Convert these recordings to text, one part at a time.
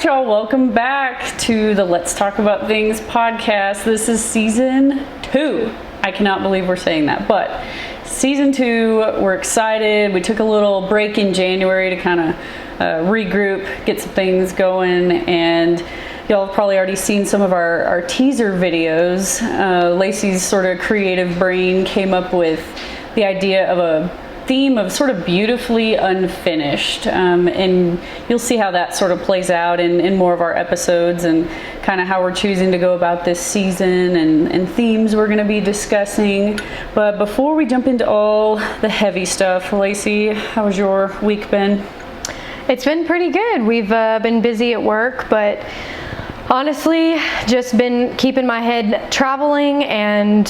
right, y'all, welcome back to the Let's Talk About Things podcast. This is season 2. I cannot believe we're saying that, but season 2, we're excited. We took a little break in January to kind of regroup, get some things going, and y'all have probably already seen some of our teaser videos. Lacey's sort of creative brain came up with the idea of a theme of sort of beautifully unfinished, and you'll see how that sort of plays out in more of our episodes and kind of how we're choosing to go about this season and themes we're going to be discussing. But before we jump into all the heavy stuff, Lacey, how has your week been? It's been pretty good. We've been busy at work, but honestly, just been keeping my head traveling and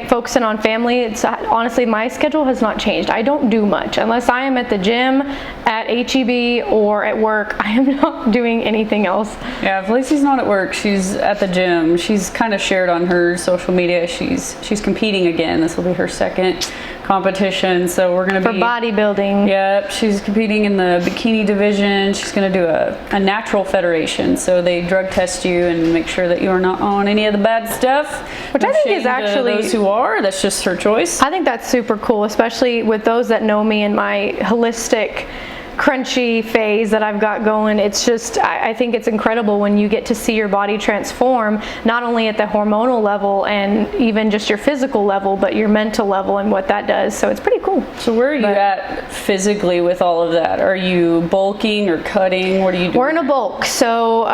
focusing on family. It's honestly, my schedule has not changed. I don't do much unless I am at the gym, at HEB, or at work. I am not doing anything else. Yeah, if Lacey's not at work, she's at the gym. She's kind of shared on her social media. She's competing again. This will be her second competition, so we're going to be for bodybuilding. Yep, she's competing in the bikini division. She's going to do a natural federation, so they drug test you and make sure that you are not on any of the bad stuff, which I think is actually those who are. That's just her choice. I think that's super cool, especially with those that know me and my holistic crunchy phase that I've got going. It's just, I think it's incredible when you get to see your body transform, not only at the hormonal level and even just your physical level, but your mental level and what that does. So it's pretty cool. So where are you at physically with all of that? Are you bulking or cutting? What are you doing? We're in a bulk. So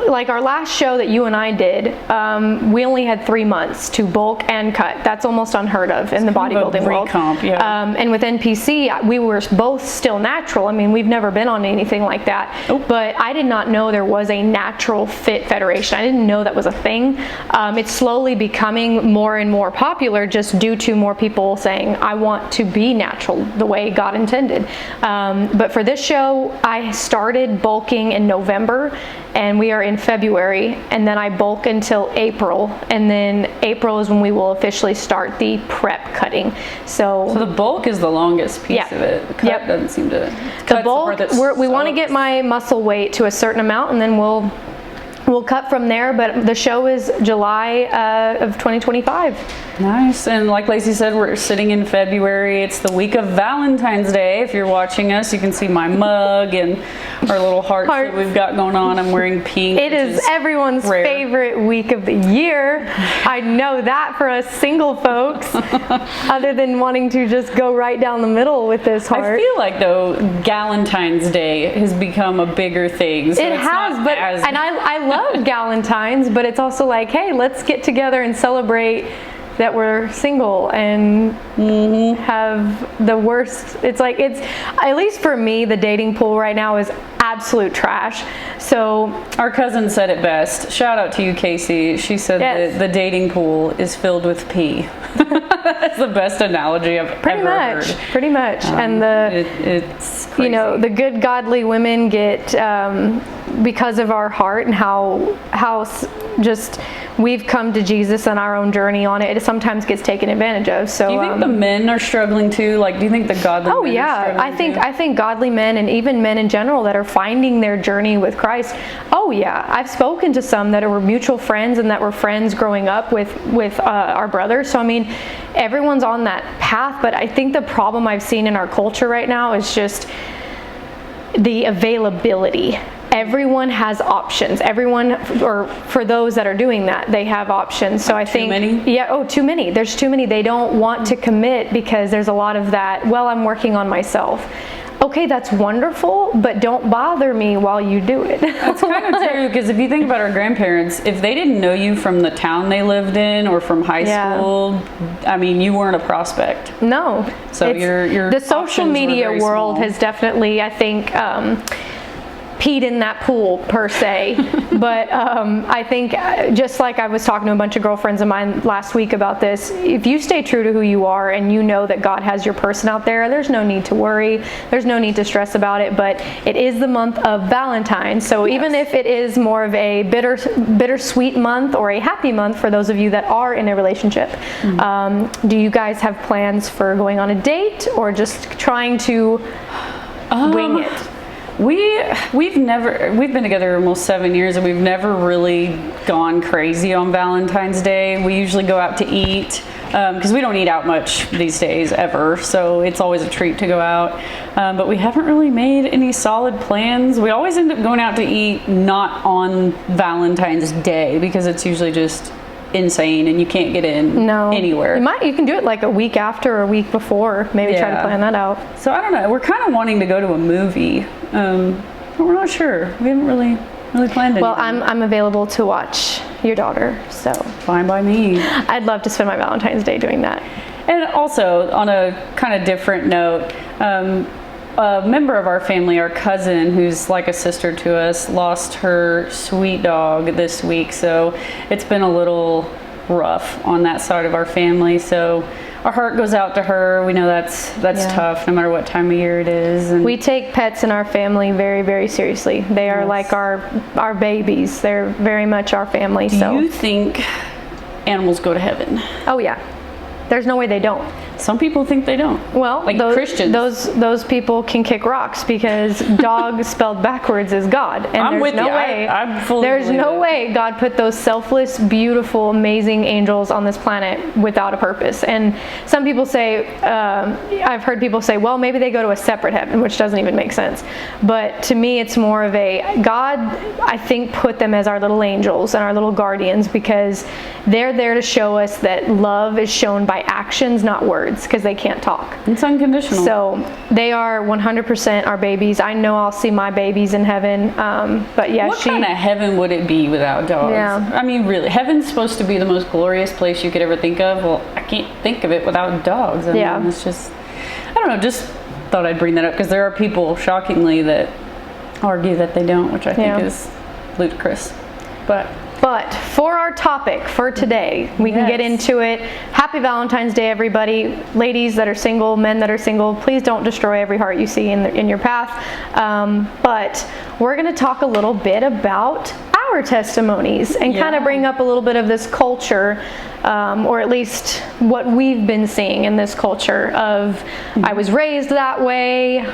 like our last show that you and I did, we only had 3 months to bulk and cut. That's almost unheard of in the bodybuilding world. Yeah. And with NPC, we were both still natural. I mean, we've never been on anything like that. But I did not know there was a natural fit federation. I didn't know that was a thing. It's slowly becoming more and more popular just due to more people saying, I want to be natural the way God intended. But for this show, I started bulking in November, and we are in February, and then I bulk until April, and then April is when we will officially start the prep cutting. So the bulk is the longest piece of it. The cut doesn't seem to. The bulk, we want to get my muscle weight to a certain amount, and then we'll cut from there. But the show is July of 2025. Nice. And like Lacey said, we're sitting in February. It's the week of Valentine's Day. If you're watching us, you can see my mug and our little hearts that we've got going on. I'm wearing pink. It is everyone's favorite week of the year. I know that for us single folks, other than wanting to just go right down the middle with this heart. I feel like, though, Galentine's Day has become a bigger thing. So it has, but and I love Galentine's, but it's also like, hey, let's get together and celebrate that we're single and have the worst. It's like, it's, at least for me, the dating pool right now is absolute trash. So our cousin said it best. Shout out to you, Casey. She said that the dating pool is filled with pee. That's the best analogy I've ever heard. Pretty much. And it's crazy. You know, the good godly women get, because of our heart and how just we've come to Jesus on our own journey on it, it sometimes gets taken advantage of. So do you think the men are struggling too? Like, do you think the godly men are struggling I think godly men and even men in general that are finding their journey with Christ. Oh yeah, I've spoken to some that were mutual friends and that were friends growing up with our brothers. So I mean, everyone's on that path, but I think the problem I've seen in our culture right now is just the availability. Everyone has options. Everyone, or for those that are doing that, they have options. So I think, too many. There's too many. They don't want to commit because there's a lot of that, well, I'm working on myself. Okay, that's wonderful, but don't bother me while you do it. That's kind of true, because if you think about our grandparents, if they didn't know you from the town they lived in or from high school, I mean, you weren't a prospect. No. So your the social media world has definitely, I think, peed in that pool per se. But I think, just like I was talking to a bunch of girlfriends of mine last week about this, if you stay true to who you are and you know that God has your person out there, there's no need to worry, there's no need to stress about it. But it is the month of Valentine's, so even if it is more of a bittersweet month or a happy month for those of you that are in a relationship, do you guys have plans for going on a date or just trying to wing it? We've been together almost 7 years, and we've never really gone crazy on Valentine's Day. We usually go out to eat because we don't eat out much these days ever, so it's always a treat to go out. But we haven't really made any solid plans. We always end up going out to eat not on Valentine's Day because it's usually just insane and you can't get in anywhere. You can do it like a week after or a week before, maybe try to plan that out. So I don't know, we're kind of wanting to go to a movie, but we're not sure. We haven't really planned anything. Well, I'm available to watch your daughter, so fine by me. I'd love to spend my Valentine's Day doing that. And also, on a kind of different note, a member of our family, our cousin, who's like a sister to us, lost her sweet dog this week. So it's been a little rough on that side of our family. So our heart goes out to her. We know that's tough no matter what time of year it is. And we take pets in our family very, very seriously. They are like our babies. They're very much our family. Do you think animals go to heaven? Oh yeah. There's no way they don't. Some people think they don't. Well, like Christians. Those people can kick rocks because dog spelled backwards is God. And I'm there's no way. I'm fully there's no way God put those selfless, beautiful, amazing angels on this planet without a purpose. And some people say, I've heard people say, well, maybe they go to a separate heaven, which doesn't even make sense. But to me, it's more of a God, I think, put them as our little angels and our little guardians because they're there to show us that love is shown by actions, not words, because they can't talk. It's unconditional. So they are 100% our babies. I know I'll see my babies in heaven. But yeah, what kind of heaven would it be without dogs? Yeah. I mean, really, heaven's supposed to be the most glorious place you could ever think of. Well, I can't think of it without dogs. I mean, it's just, I don't know, just thought I'd bring that up because there are people, shockingly, that argue that they don't, which I think is ludicrous. But for our topic for today, we can get into it. Happy Valentine's Day, everybody. Ladies that are single, men that are single, please don't destroy every heart you see in your path. But we're going to talk a little bit about our testimonies and kind of bring up a little bit of this culture, or at least what we've been seeing in this culture of I was raised that way,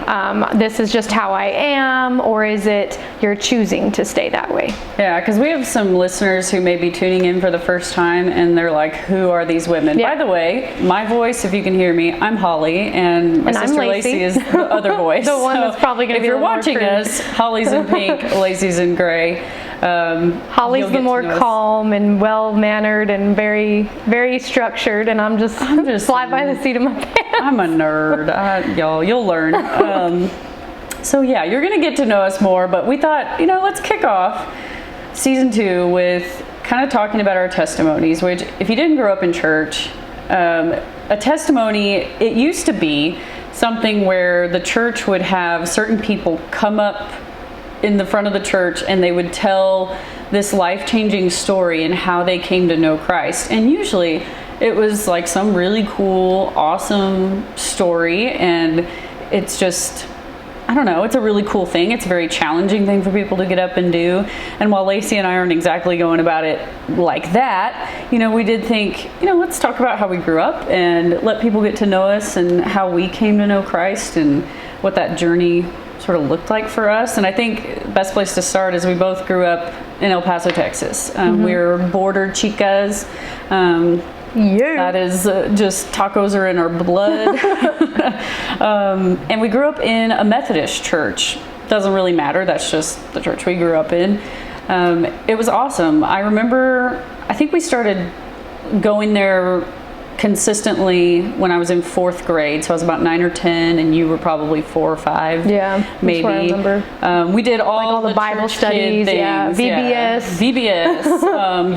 this is just how I am, or is it you're choosing to stay that way? Yeah, because we have some listeners who may be tuning in for the first time and they're like, who are these women? By the way, my voice, if you can hear me, I'm Holly, and my sister Lacey is the other voice. The one that's probably going to be if you're watching us, Holly's in pink, Lacey's in gray. Holly's the more calm and well-mannered and very, very structured, and I'm just fly by the seat of my pants. I'm a nerd, y'all. You'll learn. So yeah, you're gonna get to know us more. But we thought, let's kick off season 2 with kind of talking about our testimonies. Which, if you didn't grow up in church, a testimony, it used to be something where the church would have certain people come up in the front of the church and they would tell this life-changing story and how they came to know Christ. And usually it was like some really cool, awesome story, and it's just, I don't know, it's a really cool thing. It's a very challenging thing for people to get up and do. And while Lacey and I aren't exactly going about it like that, we did think, let's talk about how we grew up and let people get to know us and how we came to know Christ and what that journey sort of looked like for us. And I think the best place to start is we both grew up in El Paso, Texas. We were border chicas. That is just tacos are in our blood. And we grew up in a Methodist church. Doesn't really matter. That's just the church we grew up in. It was awesome. I remember, I think we started going there consistently when I was in 4th grade, so I was about 9 or 10, and you were probably 4 or 5. Yeah, maybe. That's what I remember. We did all the Bible studies, VBS,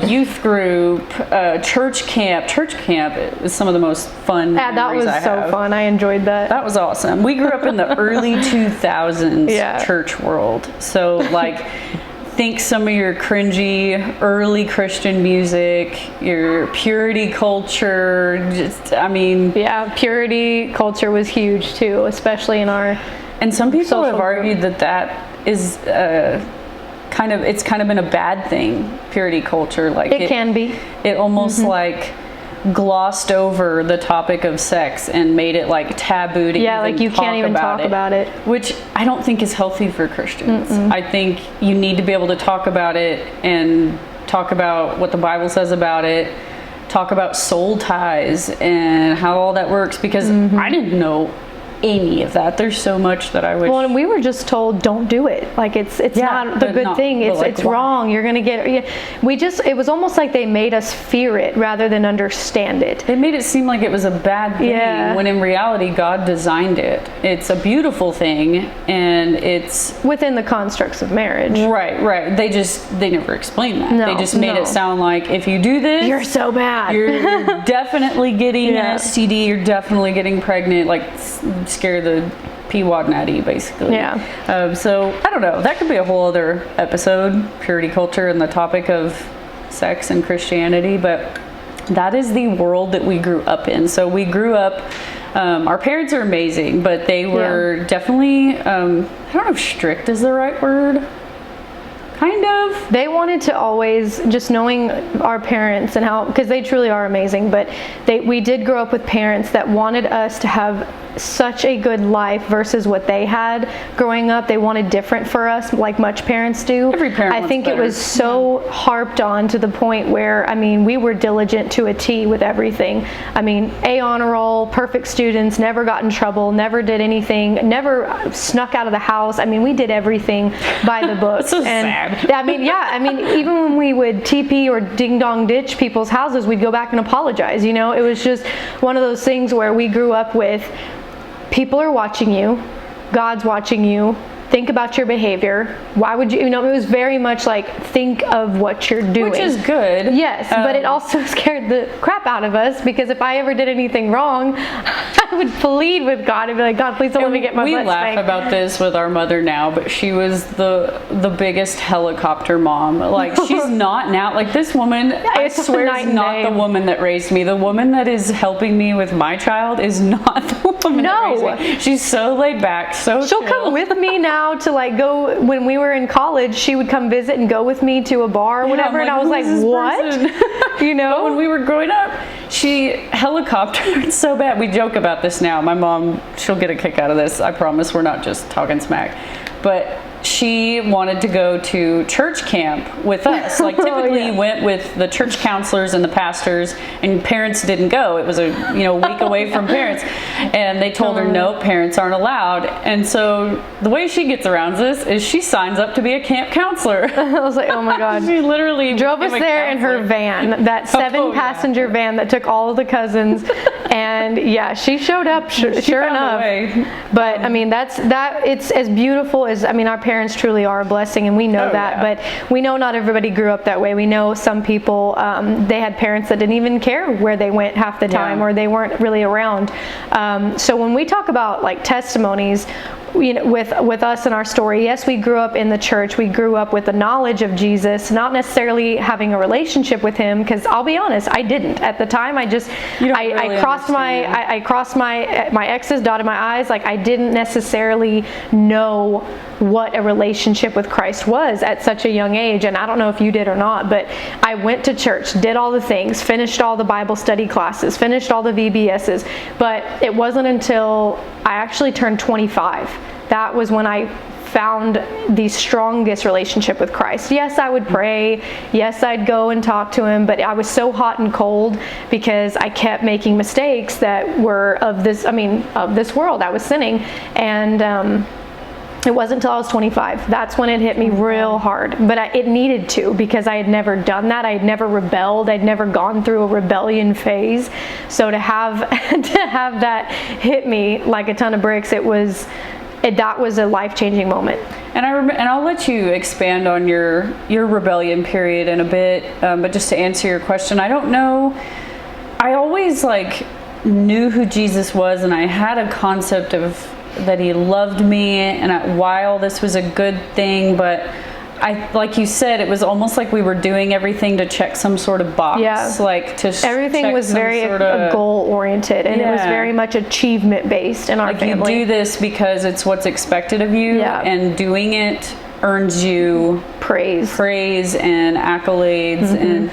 youth group, church camp. Church camp was some of the most fun. Yeah, that was so fun. I enjoyed that. That was awesome. We grew up in the early 2000s church world, so like. Think some of your cringy early Christian music, your purity culture, purity culture was huge too, especially in our and some people have argued that is kind of been a bad thing, purity culture. Like it can be. It almost like glossed over the topic of sex and made it like taboo to like you can't even talk about it, which I don't think is healthy for Christians. I think you need to be able to talk about it and talk about what the Bible says about it, talk about soul ties and how all that works, because I didn't know any of that. There's so much that I wish. Well, and we were just told, don't do it. Like it's not the good thing. It's wrong. You're gonna get. It was almost like they made us fear it rather than understand it. They made it seem like it was a bad thing when in reality God designed it. It's a beautiful thing, and it's within the constructs of marriage. Right. They never explained that. They just made it sound like if you do this, you're so bad. You're definitely getting an STD. You're definitely getting pregnant. Like, scare the Peawad natty, basically. So I don't know, that could be a whole other episode, purity culture and the topic of sex and Christianity, but that is the world that we grew up in. So we grew up, our parents are amazing, but they were definitely, I don't know if strict is the right word. Kind of. They wanted to always, just knowing our parents and how, because they truly are amazing, but we did grow up with parents that wanted us to have such a good life versus what they had growing up. They wanted different for us, like much parents do. Every parent I think better. It was so harped on to the point where, I mean, we were diligent to a T with everything. I mean, A honor roll, perfect students, never got in trouble, never did anything, never snuck out of the house. I mean, we did everything by the book. So sad. I mean, even when we would TP or ding dong ditch people's houses, we'd go back and apologize. You know, it was just one of those things where we grew up with, people are watching you, God's watching you, think about your behavior. Why would you, it was very much like, think of what you're doing. Which is good. Yes, but it also scared the crap out of us, because if I ever did anything wrong, I would plead with God and be like, God, please don't let me get my butt spanked. We laugh about this with our mother now, but she was the biggest helicopter mom. Like, she's not now. Like, this woman, I swear, is not the woman that raised me. The woman that is helping me with my child is not the woman that raised me. She's so laid back, so She'll chill. come with me now to like go, when we were in college, she would come visit and go with me to a bar or whatever, and I was like, what? You know? But when we were growing up, she helicoptered so bad. We joke about this now. My mom, she'll get a kick out of this. I promise we're not just talking smack. But she wanted to go to church camp with us. Like, typically you went with the church counselors and the pastors, and parents didn't go. It was a week away from parents, and they told her no, parents aren't allowed. And so the way she gets around this is she signs up to be a camp counselor. I was like, oh my God. She literally drove us there in her van, that 7-passenger van that took all of the cousins, and she showed up sure enough. But I mean, it's as beautiful as, I mean, our parents truly are a blessing, and we know that. But we know not everybody grew up that way. We know some people, they had parents that didn't even care where they went half the time, or they weren't really around. So when we talk about like testimonies, with us and our story, yes, we grew up in the church. We grew up with the knowledge of Jesus, not necessarily having a relationship with him, because I'll be honest, I didn't at the time. I crossed my X's, dotted my I's. Like, I didn't necessarily know what a relationship with Christ was at such a young age, and I don't know if you did or not, but I went to church, did all the things, finished all the Bible study classes, finished all the VBSs, but it wasn't until I actually turned 25 that was when I found the strongest relationship with Christ. Yes, I would pray. Yes, I'd go and talk to him, but I was so hot and cold because I kept making mistakes that were of this world. I was sinning, and it wasn't until I was 25. That's when it hit me real hard. But it needed to, because I had never done that. I had never rebelled. I'd never gone through a rebellion phase. So to have that hit me like a ton of bricks, that was a life-changing moment. And I'll let you expand on your rebellion period in a bit. But just to answer your question, I don't know. I always knew who Jesus was, and I had a concept of that he loved me, and while this was a good thing, but like you said, it was almost like we were doing everything to check some sort of box. Everything was very goal oriented, and it was very much achievement based in our family. You do this because it's what's expected of you, and doing it earns you praise and accolades,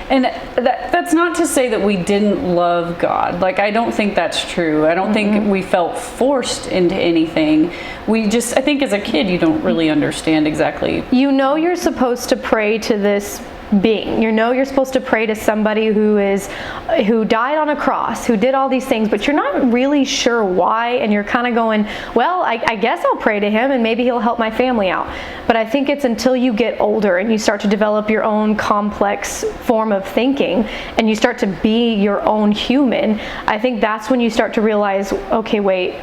And that's not to say that we didn't love God. Like, I don't think that's true. I don't think we felt forced into anything. I think as a kid, you don't really understand exactly. You know you're supposed to pray to this being. You know you're supposed to pray to somebody who died on a cross, who did all these things, but you're not really sure why, and you're kind of going, well, I guess I'll pray to him and maybe he'll help my family out. But I think it's until you get older and you start to develop your own complex form of thinking and you start to be your own human, I think that's when you start to realize, okay, wait,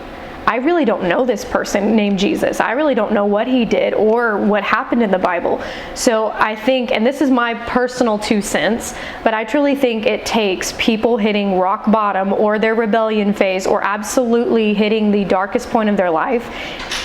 I really don't know this person named Jesus. I really don't know what he did or what happened in the Bible. So I think, and this is my personal 2 cents, but I truly think it takes people hitting rock bottom or their rebellion phase or absolutely hitting the darkest point of their life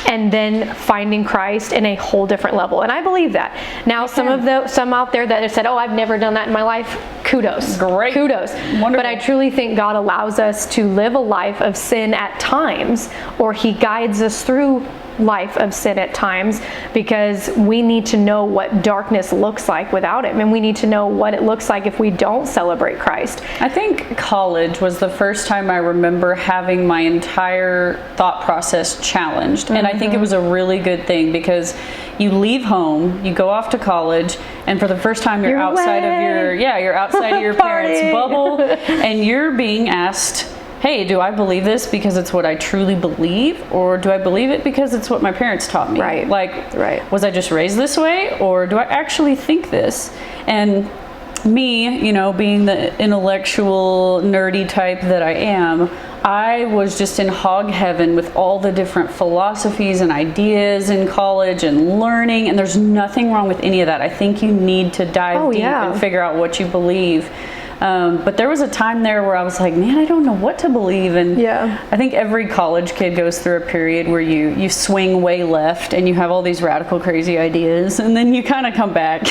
and then finding Christ in a whole different level. And I believe that. Now, some out there that have said, oh, I've never done that in my life, kudos. Great. Kudos. Wonderful. But I truly think God allows us to live a life of sin at times, or he guides us through life of sin at times, because we need to know what darkness looks like without him, and we need to know what it looks like if we don't celebrate Christ. I think college was the first time I remember having my entire thought process challenged, and I think it was a really good thing, because you leave home, you go off to college, and for the first time you're outside of your parents' bubble, and you're being asked, hey, do I believe this because it's what I truly believe, or do I believe it because it's what my parents taught me? Right. Like, was I just raised this way, or do I actually think this? And me, being the intellectual, nerdy type that I am, I was just in hog heaven with all the different philosophies and ideas in college and learning, and there's nothing wrong with any of that. I think you need to dive deep and figure out what you believe. But there was a time there where I was like, man, I don't know what to believe. And I think every college kid goes through a period where you swing way left and you have all these radical, crazy ideas, and then you kind of come back.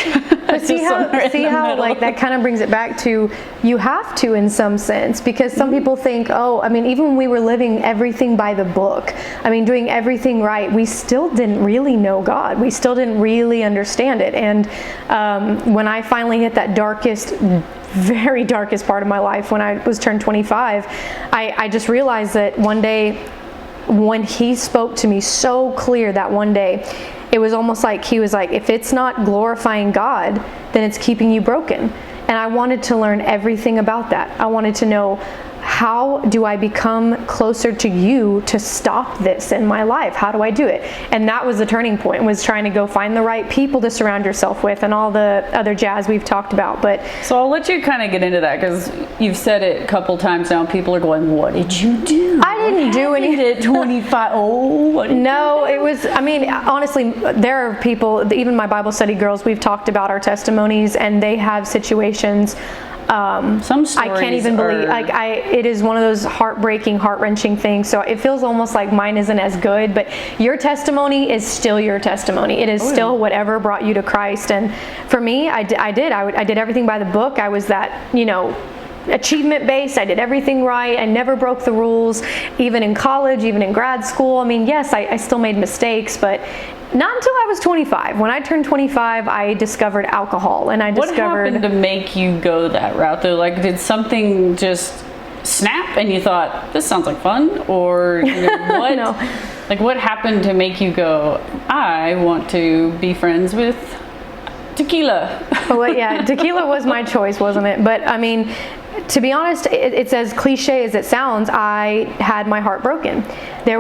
But see how like that kind of brings it back to, you have to in some sense, because some people think, even when we were living everything by the book, doing everything right, we still didn't really know God. We still didn't really understand it. And when I finally hit that very darkest part of my life, when I was turned 25, I just realized that one day when he spoke to me so clear, that one day, it was almost like he was like, if it's not glorifying God, then it's keeping you broken. And I wanted to learn everything about that. I wanted to know, how do I become closer to you to stop this in my life? How do I do it? And that was the turning point, was trying to go find the right people to surround yourself with and all the other jazz we've talked about. But so I'll let you kind of get into that, because you've said it a couple times now. People are going, what did you do? I didn't do anything. At 25. No, it was, honestly, there are people, even my Bible study girls, we've talked about our testimonies, and they have situations. Some stories I can't even believe, it is one of those heartbreaking, heart-wrenching things. So it feels almost like mine isn't as good, but your testimony is still your testimony. It is still whatever brought you to Christ. And for me, I did everything by the book. I was that, achievement based. I did everything right. I never broke the rules, even in college, even in grad school. Yes, I still made mistakes, but not until I was 25. When I turned 25, I discovered alcohol, and What happened to make you go that route though? Like, did something just snap and you thought, this sounds like fun? Or what? No. Like, what happened to make you go, I want to be friends with tequila? Well, yeah, tequila was my choice, wasn't it? But to be honest, it's as cliche as it sounds. I had my heart broken. There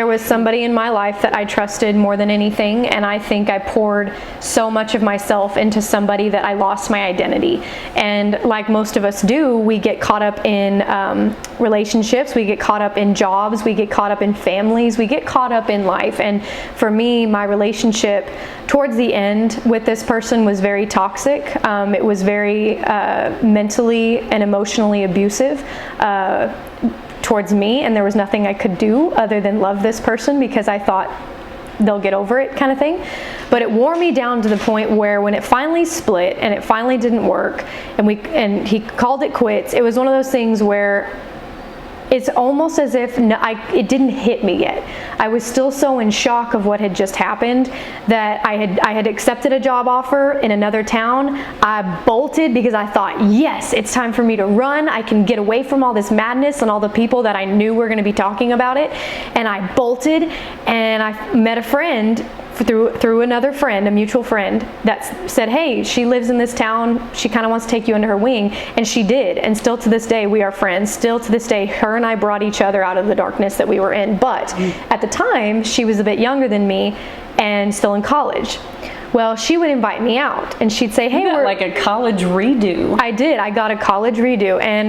was somebody in my life that I trusted more than anything, and I think I poured so much of myself into somebody that I lost my identity. And like most of us do, we get caught up in relationships, we get caught up in jobs, we get caught up in families, we get caught up in life. And for me, my relationship towards the end with this person was very toxic. It was very mentally and emotionally abusive towards me, and there was nothing I could do other than love this person, because I thought they'll get over it, kind of thing. But it wore me down to the point where when it finally split and it finally didn't work, and he called it quits, it was one of those things where it's almost as if it didn't hit me yet. I was still so in shock of what had just happened that I had accepted a job offer in another town. I bolted because I thought, yes, it's time for me to run. I can get away from all this madness and all the people that I knew were going to be talking about it. And I bolted, and I met a friend through another friend, a mutual friend, that said, hey, she lives in this town, she kind of wants to take you under her wing. And she did, and still to this day we are friends. Still to this day, her and I brought each other out of the darkness that we were in. But at the time, she was a bit younger than me and still in college. Well, she would invite me out, and she'd say, hey, we're like a college redo. I did. I got a college redo, and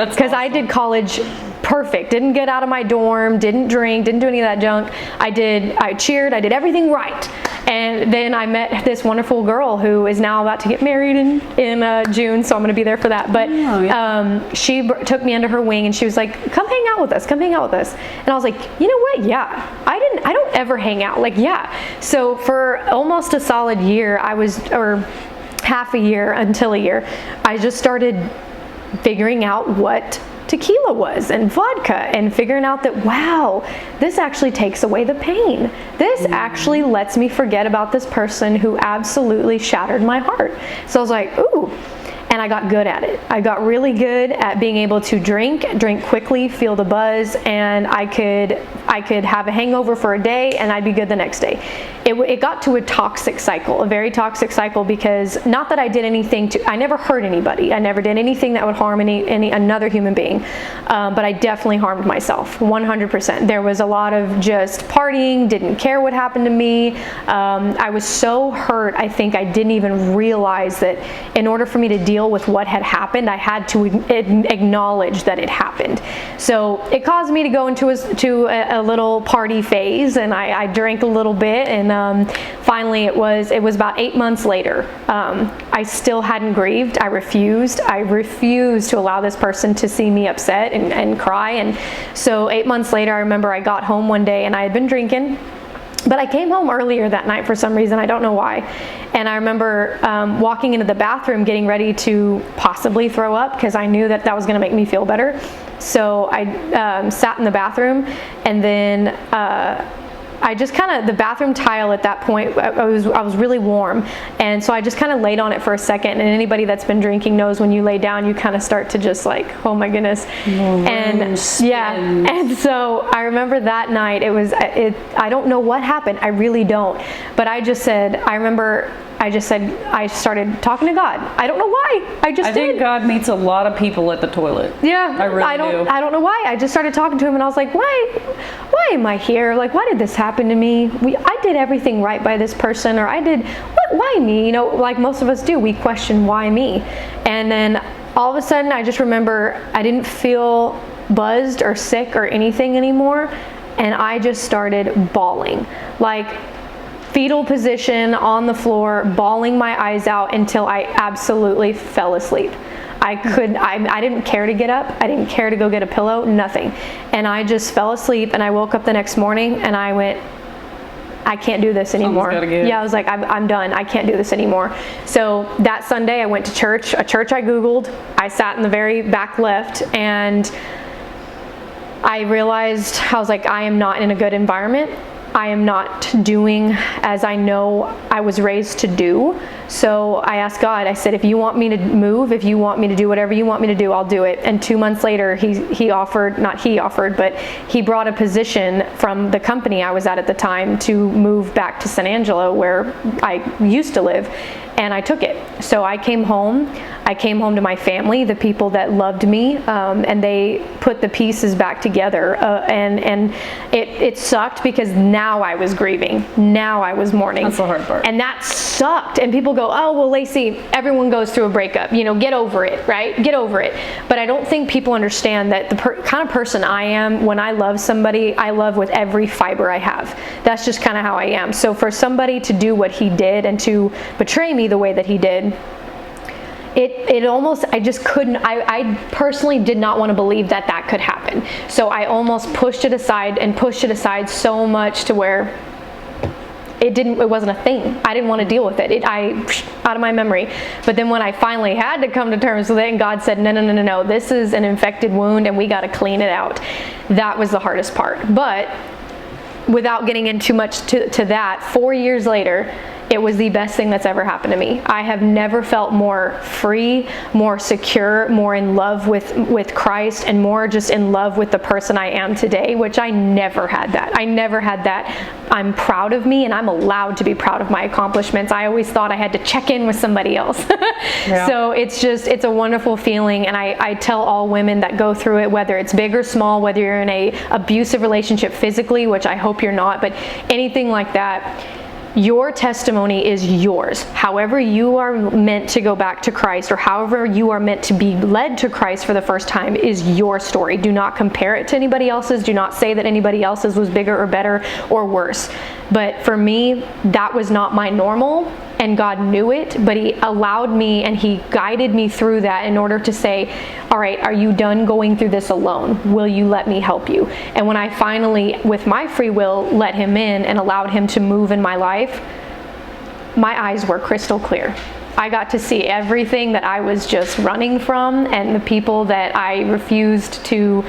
because awesome. I did college perfect. Didn't get out of my dorm, didn't drink, didn't do any of that junk. I cheered, I did everything right. And then I met this wonderful girl who is now about to get married in June, so I'm going to be there for that. But she took me under her wing, and she was like, come hang out with us, come hang out with us. And I was like, you know what? Yeah. I don't ever hang out. Like, yeah. So for almost a solid year, or half a year until a year, I just started figuring out what tequila was and vodka, and figuring out that, wow, this actually takes away the pain. This actually lets me forget about this person who absolutely shattered my heart. So I was like, ooh. And I got good at it. I got really good at being able to drink quickly, feel the buzz, and I could have a hangover for a day and I'd be good the next day. It got to a toxic cycle, a very toxic cycle, because not that I did anything I never hurt anybody. I never did anything that would harm another human being, but I definitely harmed myself, 100%. There was a lot of just partying, didn't care what happened to me. I was so hurt, I think I didn't even realize that in order for me to deal with what had happened, I had to acknowledge that it happened. So it caused me to go into a little party phase, and I drank a little bit, and finally it was about 8 months later. I still hadn't grieved. I refused to allow this person to see me upset and cry. And so 8 months later, I remember I got home one day, and I had been drinking. But I came home earlier that night for some reason, I don't know why. And I remember walking into the bathroom getting ready to possibly throw up, because I knew that was going to make me feel better. So I sat in the bathroom, and then I just the bathroom tile at that point, I was really warm, and so I just kind of laid on it for a second. And anybody that's been drinking knows when you lay down, you kind of start to just like, oh my goodness. And yeah, and so I remember that night, I don't know what happened, I really don't, but I started talking to God. I don't know why. I think God meets a lot of people at the toilet. Yeah, I really do. I don't know why. I just started talking to him, and I was like, why am I here? Like, why did this happen to me? I did everything right by this person, or why me? You know, like most of us do, we question why me. And then all of a sudden, I just remember I didn't feel buzzed or sick or anything anymore, and I just started bawling. Like, fetal position on the floor, bawling my eyes out until I absolutely fell asleep. I didn't care to get up. I didn't care to go get a pillow, nothing. And I just fell asleep, and I woke up the next morning, and I went, I can't do this anymore. Yeah, I was like, I'm done. I can't do this anymore. So that Sunday I went to church, a church I Googled. I sat in the very back left, and I realized, I was like, I am not in a good environment. I am not doing as I know I was raised to do. So I asked God, I said, if you want me to move, if you want me to do whatever you want me to do, I'll do it. And 2 months later, he brought a position from the company I was at the time to move back to San Angelo, where I used to live. And I took it. So I came home to my family, the people that loved me, and they put the pieces back together. And it sucked, because now I was grieving. Now I was mourning. That's the hard part. And that sucked. And people go, oh, well, Lacey, everyone goes through a breakup. You know, get over it, right? Get over it. But I don't think people understand that the kind of person I am, when I love somebody, I love with every fiber I have. That's just kind of how I am. So for somebody to do what he did and to betray me the way that he did, it almost, I just couldn't, I personally did not want to believe that could happen. So I almost pushed it aside so much to where it wasn't a thing. I didn't want to deal with it. Out of my memory. But then when I finally had to come to terms with it, and God said, no, this is an infected wound and we got to clean it out. That was the hardest part. But without getting into too much to that, 4 years later, it was the best thing that's ever happened to me. I have never felt more free, more secure, more in love with Christ, and more just in love with the person I am today, which I never had that. I never had that. I'm proud of me, and I'm allowed to be proud of my accomplishments. I always thought I had to check in with somebody else. Yeah. So it's a wonderful feeling, and I tell all women that go through it, whether it's big or small, whether you're in a abusive relationship physically, which I hope you're not, but anything like that, your testimony is yours. However you are meant to go back to Christ, or however you are meant to be led to Christ for the first time, is your story. Do not compare it to anybody else's. Do not say that anybody else's was bigger or better or worse. But for me, that was not my normal, and God knew it, but He allowed me and He guided me through that in order to say, all right, are you done going through this alone? Will you let me help you? And when I finally, with my free will, let Him in and allowed Him to move in my life, my eyes were crystal clear. I got to see everything that I was just running from, and the people that I refused to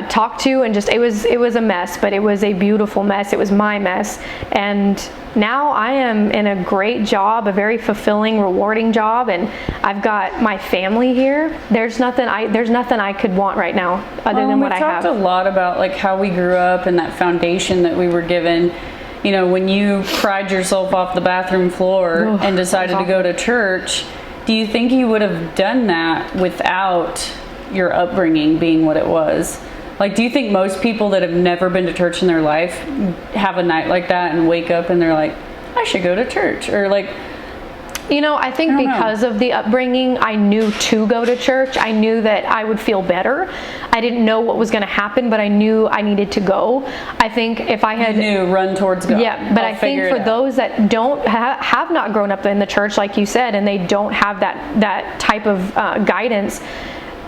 talk to, and just it was a mess, but it was a beautiful mess. It was my mess, and now I am in a great job, a very fulfilling, rewarding job, and I've got my family here. There's nothing I could want right now other than what I have. We talked a lot about like how we grew up and that foundation that we were given. You know, when you cried yourself off the bathroom floor and decided to go to church, do you think you would have done that without your upbringing being what it was? Like, do you think most people that have never been to church in their life have a night like that and wake up and they're like, I should go to church? Or like, you know, I think because of the upbringing, I knew to go to church. I knew that I would feel better. I didn't know what was going to happen, but I knew I needed to go. I think if I had... You knew, run towards God. Yeah, but I think for those that don't have not grown up in the church, like you said, and they don't have that type of guidance,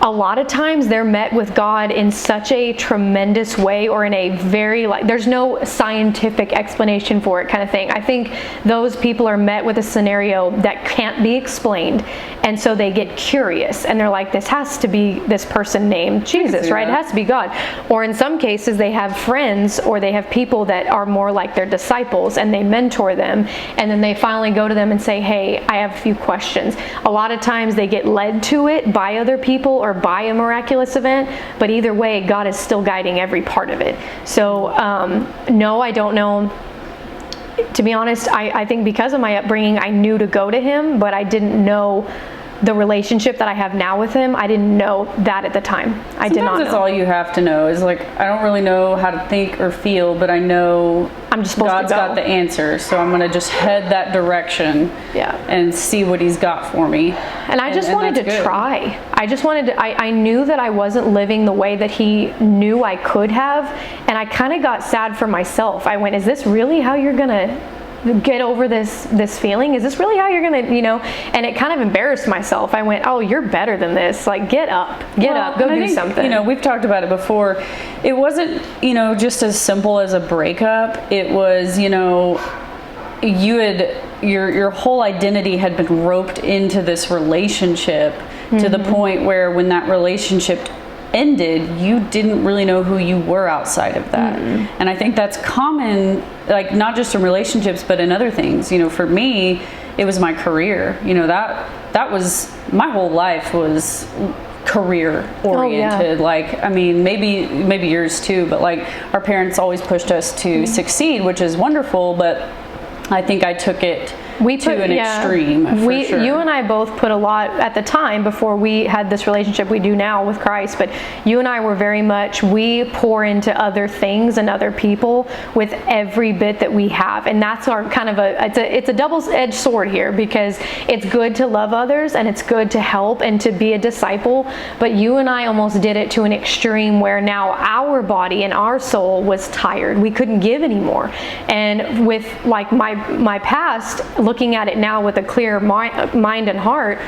a lot of times they're met with God in such a tremendous way, or in a very, like, there's no scientific explanation for it kind of thing. I think those people are met with a scenario that can't be explained, and so they get curious and they're like, this has to be this person named Jesus, right? It has to be God. Or in some cases they have friends, or they have people that are more like their disciples, and they mentor them, and then they finally go to them and say, hey, I have a few questions. A lot of times they get led to it by other people or by a miraculous event, but either way, God is still guiding every part of it. So no, I don't know. To be honest, I think because of my upbringing, I knew to go to Him, but I didn't know the relationship that I have now with Him. I didn't know that at the time. I did not know. Sometimes that's all you have to know is like, I don't really know how to think or feel, but I know I'm just supposed God's to go. got the answer, so I'm going to just head that direction and see what He's got for me. And I just wanted to try. I just wanted to, I knew that I wasn't living the way that He knew I could have, and I kind of got sad for myself. I went, is this really how you're going to get over this feeling? Is this really how you're gonna, and it kind of embarrassed myself. I went, oh, you're better than this. Like, get up, go do something. We've talked about it before. It wasn't, just as simple as a breakup. It was, you had, your whole identity had been roped into this relationship to the point where when that relationship ended, you didn't really know who you were outside of that. And I think that's common, like not just in relationships, but in other things. For me, it was my career. That was, my whole life was career oriented. Like, I mean, maybe yours too, but like our parents always pushed us to succeed, which is wonderful, but I think I took it to an extreme. For sure. You and I both put a lot at the time before we had this relationship we do now with Christ, but you and I were very much, we pour into other things and other people with every bit that we have. And that's our kind of it's a double-edged sword here, because it's good to love others and it's good to help and to be a disciple, but you and I almost did it to an extreme where now our body and our soul was tired. We couldn't give anymore. And with like my past, looking at it now with a clear mind and heart,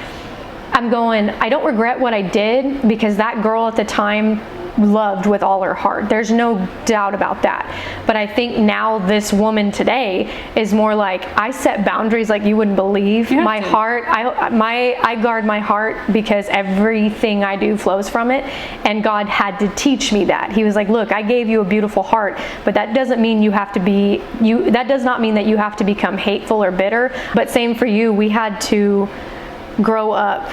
I'm going, I don't regret what I did, because that girl at the time loved with all her heart. There's no doubt about that. But I think now this woman today is more like, I set boundaries like you wouldn't believe. My heart, I guard my heart because everything I do flows from it. And God had to teach me that. He was like, look, I gave you a beautiful heart, but that doesn't mean you have to be, that does not mean that you have to become hateful or bitter. But same for you, we had to grow up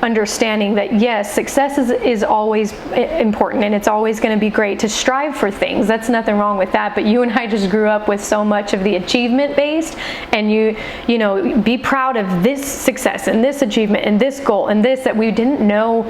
understanding that yes, success is always important, and it's always going to be great to strive for things. That's nothing wrong with that. But you and I just grew up with so much of the achievement based, and you know, be proud of this success and this achievement and this goal and this, that we didn't know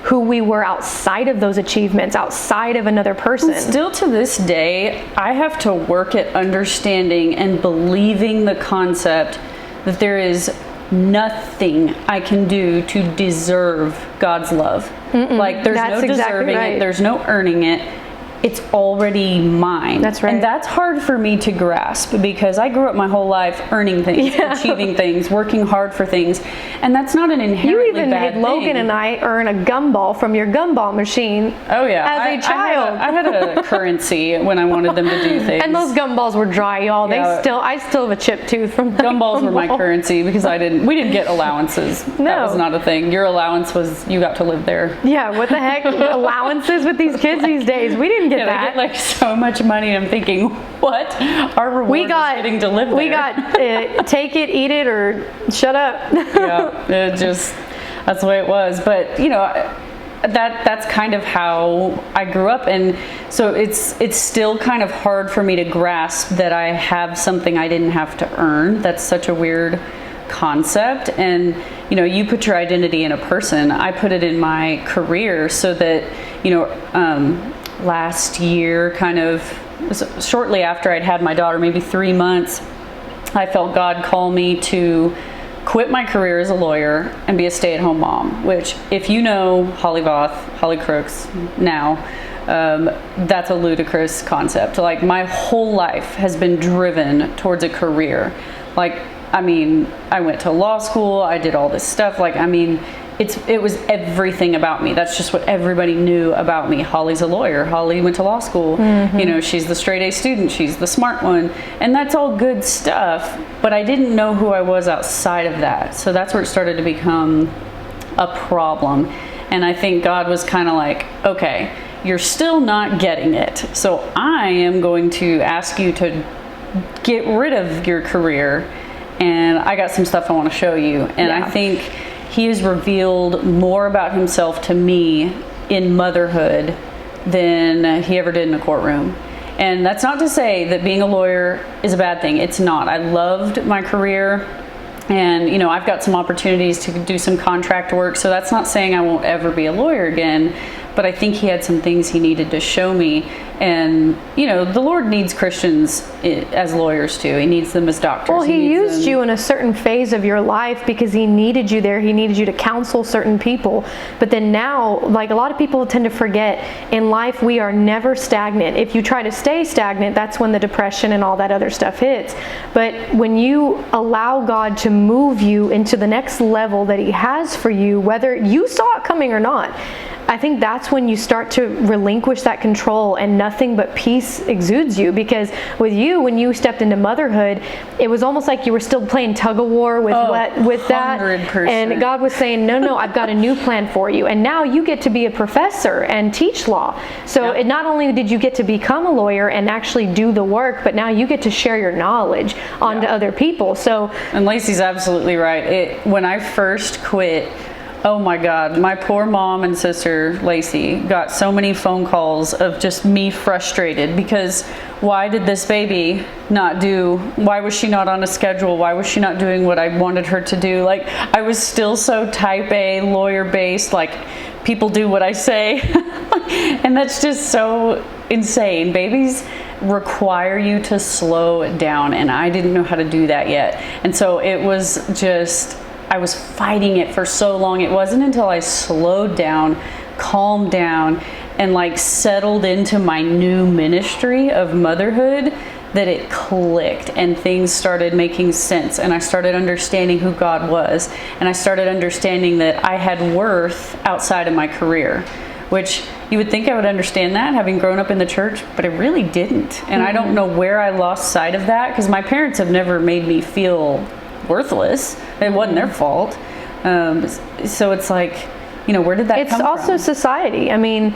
who we were outside of those achievements, outside of another person. Still to this day, I have to work at understanding and believing the concept that there is nothing I can do to deserve God's love. Like there's no deserving it, there's no earning it. It's already mine. That's right. And that's hard for me to grasp because I grew up my whole life earning things, achieving things, working hard for things. And that's not an inherently bad thing. You even made Logan and I earn a gumball from your gumball machine. Oh yeah. As a child. I had a currency when I wanted them to do things. And those gumballs were dry, y'all. Yeah. I still have a chipped tooth from that. Gumballs were my currency because we didn't get allowances. No. That was not a thing. Your allowance was you got to live there. Yeah, what the heck? Allowances with these kids these days. We didn't get that. They get like so much money. I'm thinking, what? Our reward is getting to live there. We got take it, eat it, or shut up. Yeah, that's the way it was. But you know, that's kind of how I grew up, and so it's still kind of hard for me to grasp that I have something I didn't have to earn. That's such a weird concept. And you know, you put your identity in a person. I put it in my career, so that you know. Last year, kind of shortly after I'd had my daughter, maybe 3 months, I felt God call me to quit my career as a lawyer and be a stay-at-home mom, which if you know Holly Crooks now, that's a ludicrous concept. Like my whole life has been driven towards a career. Like, I mean, I went to law school, I did all this stuff. Like, I mean, it was everything about me. That's just what everybody knew about me. Holly's a lawyer. Holly went to law school. You know, she's the straight A student. She's the smart one. And that's all good stuff. But I didn't know who I was outside of that. So that's where it started to become a problem. And I think God was kind of like, okay, you're still not getting it. So I am going to ask you to get rid of your career. And I got some stuff I want to show you. And I think He has revealed more about Himself to me in motherhood than He ever did in a courtroom. And that's not to say that being a lawyer is a bad thing. It's not. I loved my career, and you know, I've got some opportunities to do some contract work, so that's not saying I won't ever be a lawyer again. But I think He had some things He needed to show me. And, you know, the Lord needs Christians as lawyers too. He needs them as doctors. Well, He used you in a certain phase of your life because He needed you there. He needed you to counsel certain people. But then now, like a lot of people tend to forget, in life we are never stagnant. If you try to stay stagnant, that's when the depression and all that other stuff hits. But when you allow God to move you into the next level that He has for you, whether you saw it coming or not, I think that's when you start to relinquish that control and nothing but peace exudes you. Because with you, when you stepped into motherhood, it was almost like you were still playing tug of war with that. 100%. And God was saying, no, I've got a new plan for you. And now you get to be a professor and teach law. So it not only did you get to become a lawyer and actually do the work, but now you get to share your knowledge onto other people. So, and Lacey's absolutely right. When I first quit, oh my God, my poor mom and sister, Lacey, got so many phone calls of just me frustrated because why did this baby why was she not on a schedule? Why was she not doing what I wanted her to do? Like, I was still so type A, lawyer based, like people do what I say. And that's just so insane. Babies require you to slow down, and I didn't know how to do that yet. And so it was just, I was fighting it for so long. It wasn't until I slowed down, calmed down, and like settled into my new ministry of motherhood that it clicked and things started making sense. And I started understanding who God was. And I started understanding that I had worth outside of my career. which you would think I would understand that, having grown up in the church, but I really didn't. And I don't know where I lost sight of that, because my parents have never made me feel worthless. It wasn't their fault. So it's like, you know, where did that come from? It's also society. I mean,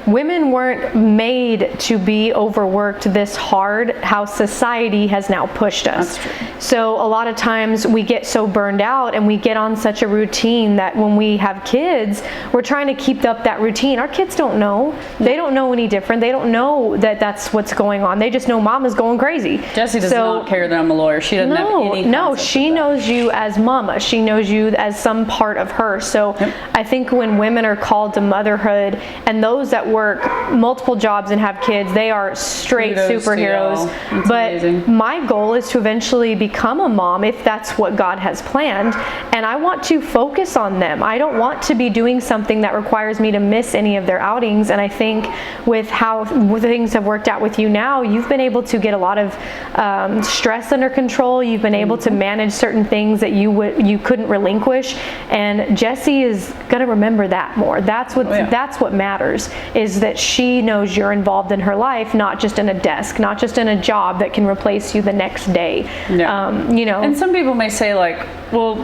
women weren't made to be overworked this hard, how society has now pushed us. That's true. So a lot of times we get so burned out and we get on such a routine that when we have kids, we're trying to keep up that routine. Our kids don't know. They don't know any different. They don't know that that's what's going on. They just know mom is going crazy. Jessie does not care that I'm a lawyer. She doesn't have any No, she knows you as mama. She knows you as some part of her. So I think when women are called to motherhood, and those that work multiple jobs and have kids, they are straight superheroes. But amazing. My goal is to eventually become a mom, if that's what God has planned, and I want to focus on them. I don't want to be doing something that requires me to miss any of their outings. And I think with how things have worked out with you now, you've been able to get a lot of stress under control. You've been able to manage certain things that you couldn't relinquish, and Jessie is going to remember that more. That's what matters, is that she knows you're involved in her life, not just in a desk, not just in a job that can replace you the next day. You know. And some people may say, like, well,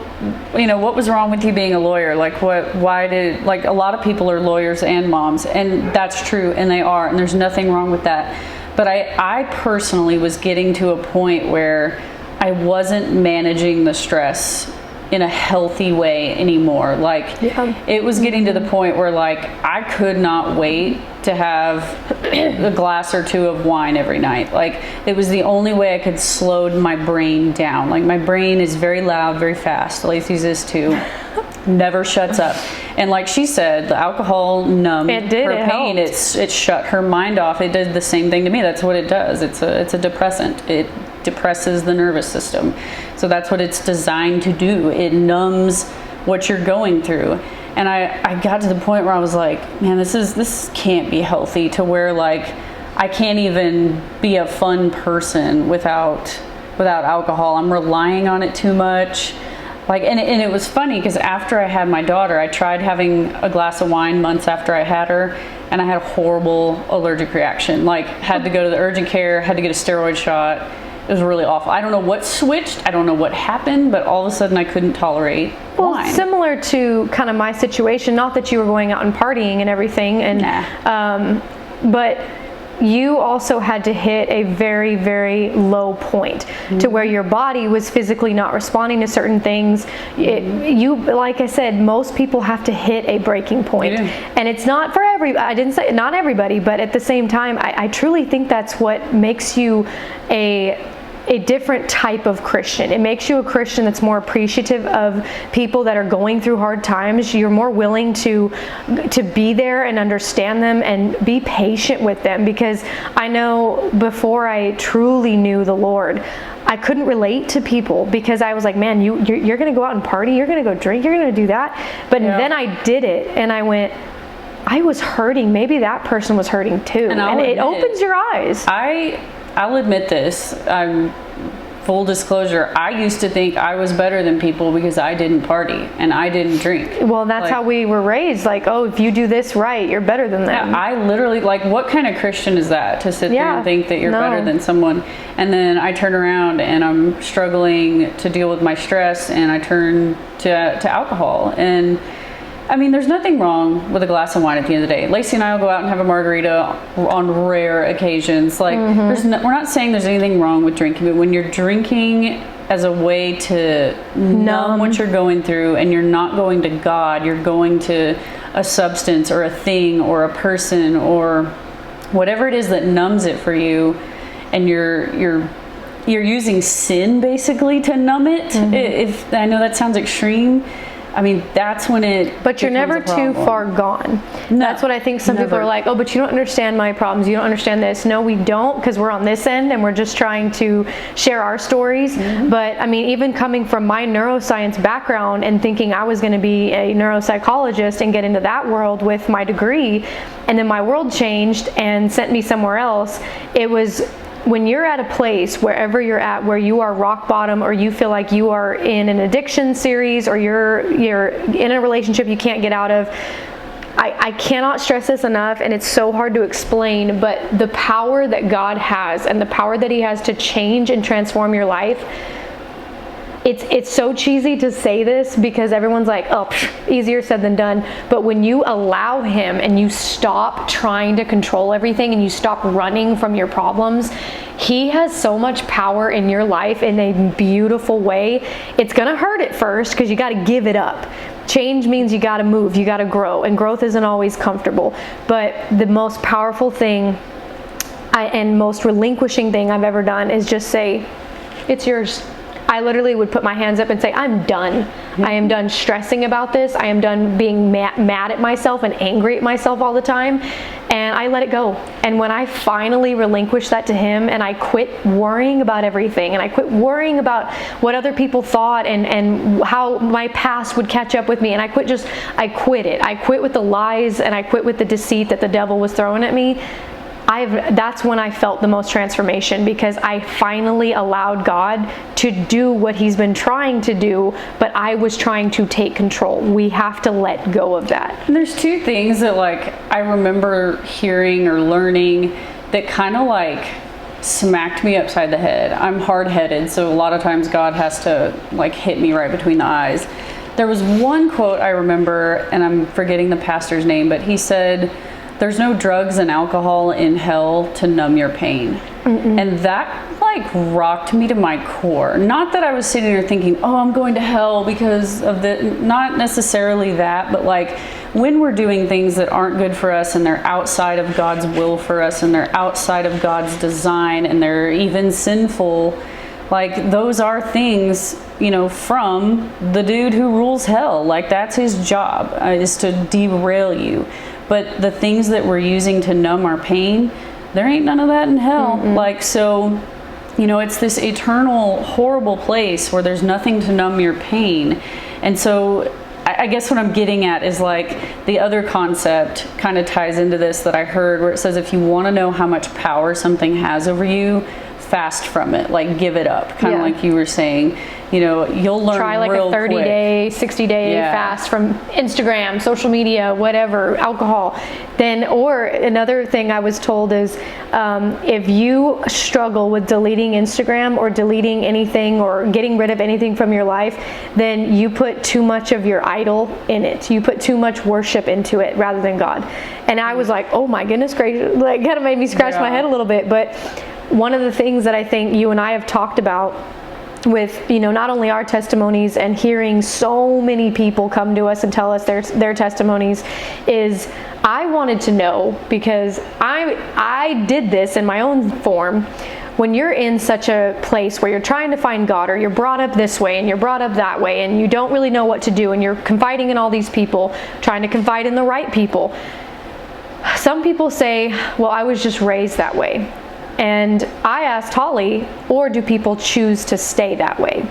you know, what was wrong with you being a lawyer? Like, why did, like, a lot of people are lawyers and moms, and that's true, and they are, and there's nothing wrong with that. But I personally was getting to a point where I wasn't managing the stress in a healthy way anymore. Like, it was getting to the point where, like, I could not wait to have a glass or two of wine every night. Like, it was the only way I could slow my brain down. Like, my brain is very loud, very fast. Lacey's is too. Never shuts up. And like she said, the alcohol numbed her pain. It shut her mind off. It did the same thing to me. That's what it does. It's a depressant. It depresses the nervous system. So that's what it's designed to do. It numbs what you're going through. And I got to the point where I was like, man, this can't be healthy, to where, like, I can't even be a fun person without alcohol. I'm relying on it too much. Like, and it was funny, because after I had my daughter, I tried having a glass of wine months after I had her, and I had a horrible allergic reaction. Like, had to go to the urgent care, had to get a steroid shot. It was really awful. I don't know what switched. I don't know what happened, but all of a sudden I couldn't tolerate wine. Similar to kind of my situation, not that you were going out and partying and everything, and but you also had to hit a very, very low point to where your body was physically not responding to certain things. Like I said, most people have to hit a breaking point. And it's not for I didn't say not everybody, but at the same time, I truly think that's what makes you a different type of Christian. It makes you a Christian that's more appreciative of people that are going through hard times. You're more willing to be there and understand them and be patient with them, because I know before I truly knew the Lord, I couldn't relate to people, because I was like, man, you're going to go out and party, you're going to go drink, you're going to do that. But then I did it, and I went, I was hurting. Maybe that person was hurting too. And it opens your eyes. I'll admit this. Full disclosure, I used to think I was better than people because I didn't party and I didn't drink. Well, that's how we were raised. Like, oh, if you do this right, you're better than them. Yeah, I literally, like, what kind of Christian is that, to sit there and think that you're better than someone? And then I turn around and I'm struggling to deal with my stress, and I turn to alcohol. And I mean, there's nothing wrong with a glass of wine at the end of the day. Lacey and I will go out and have a margarita on rare occasions. Like, we're not saying there's anything wrong with drinking, but when you're drinking as a way to numb what you're going through, and you're not going to God, you're going to a substance or a thing or a person or whatever it is that numbs it for you, and you're using sin basically to numb it. If I know that sounds extreme, I mean, that's when it. But you're never too far gone. No, that's what I think. Some people are like, oh, but you don't understand my problems. You don't understand this. No, we don't, because we're on this end and we're just trying to share our stories. But I mean, even coming from my neuroscience background and thinking I was going to be a neuropsychologist and get into that world with my degree, and then my world changed and sent me somewhere else. It was, when you're at a place, wherever you're at, where you are rock bottom, or you feel like you are in an addiction series, or you're in a relationship you can't get out of, I cannot stress this enough, and it's so hard to explain, but the power that God has and the power that he has to change and transform your life, it's so cheesy to say this because everyone's like, oh, easier said than done. But when you allow him and you stop trying to control everything and you stop running from your problems, he has so much power in your life in a beautiful way. It's going to hurt at first because you got to give it up. Change means you got to move, you got to grow, and growth isn't always comfortable. But the most powerful thing and most relinquishing thing I've ever done is just say, it's yours. I literally would put my hands up and say, I'm done. I am done stressing about this. I am done being mad at myself and angry at myself all the time. And I let it go. And when I finally relinquished that to him and I quit worrying about everything and I quit worrying about what other people thought and how my past would catch up with me, and I quit it. I quit with the lies and I quit with the deceit that the devil was throwing at me. That's when I felt the most transformation, because I finally allowed God to do what he's been trying to do, but I was trying to take control. We have to let go of that. And there's two things that I remember hearing or learning that kind of smacked me upside the head. I'm hard-headed, so a lot of times God has to hit me right between the eyes. There was one quote I remember, and I'm forgetting the pastor's name, but he said, there's no drugs and alcohol in hell to numb your pain. And that rocked me to my core. Not that I was sitting there thinking, oh, I'm going to hell because of not necessarily that, but when we're doing things that aren't good for us and they're outside of God's will for us and they're outside of God's design and they're even sinful, those are things, from the dude who rules hell. That's his job, is to derail you. But the things that we're using to numb our pain, there ain't none of that in hell. So, it's this eternal, horrible place where there's nothing to numb your pain. And so I guess what I'm getting at is the other concept kind of ties into this that I heard, where it says if you want to know how much power something has over you, fast from it, give it up, kind of like you were saying. You'll learn. Try a 30-day, 60-day fast from Instagram, social media, whatever, alcohol. Or another thing I was told is if you struggle with deleting Instagram or deleting anything or getting rid of anything from your life, then you put too much of your idol in it. You put too much worship into it rather than God. And I was like, oh my goodness gracious, kind of made me scratch my head a little bit. But one of the things that I think you and I have talked about with, not only our testimonies and hearing so many people come to us and tell us their testimonies, is I wanted to know, because I did this in my own form. When you're in such a place where you're trying to find God, or you're brought up this way and you're brought up that way and you don't really know what to do, and you're confiding in all these people, trying to confide in the right people. Some people say, well, I was just raised that way. And I asked Holly, or do people choose to stay that way?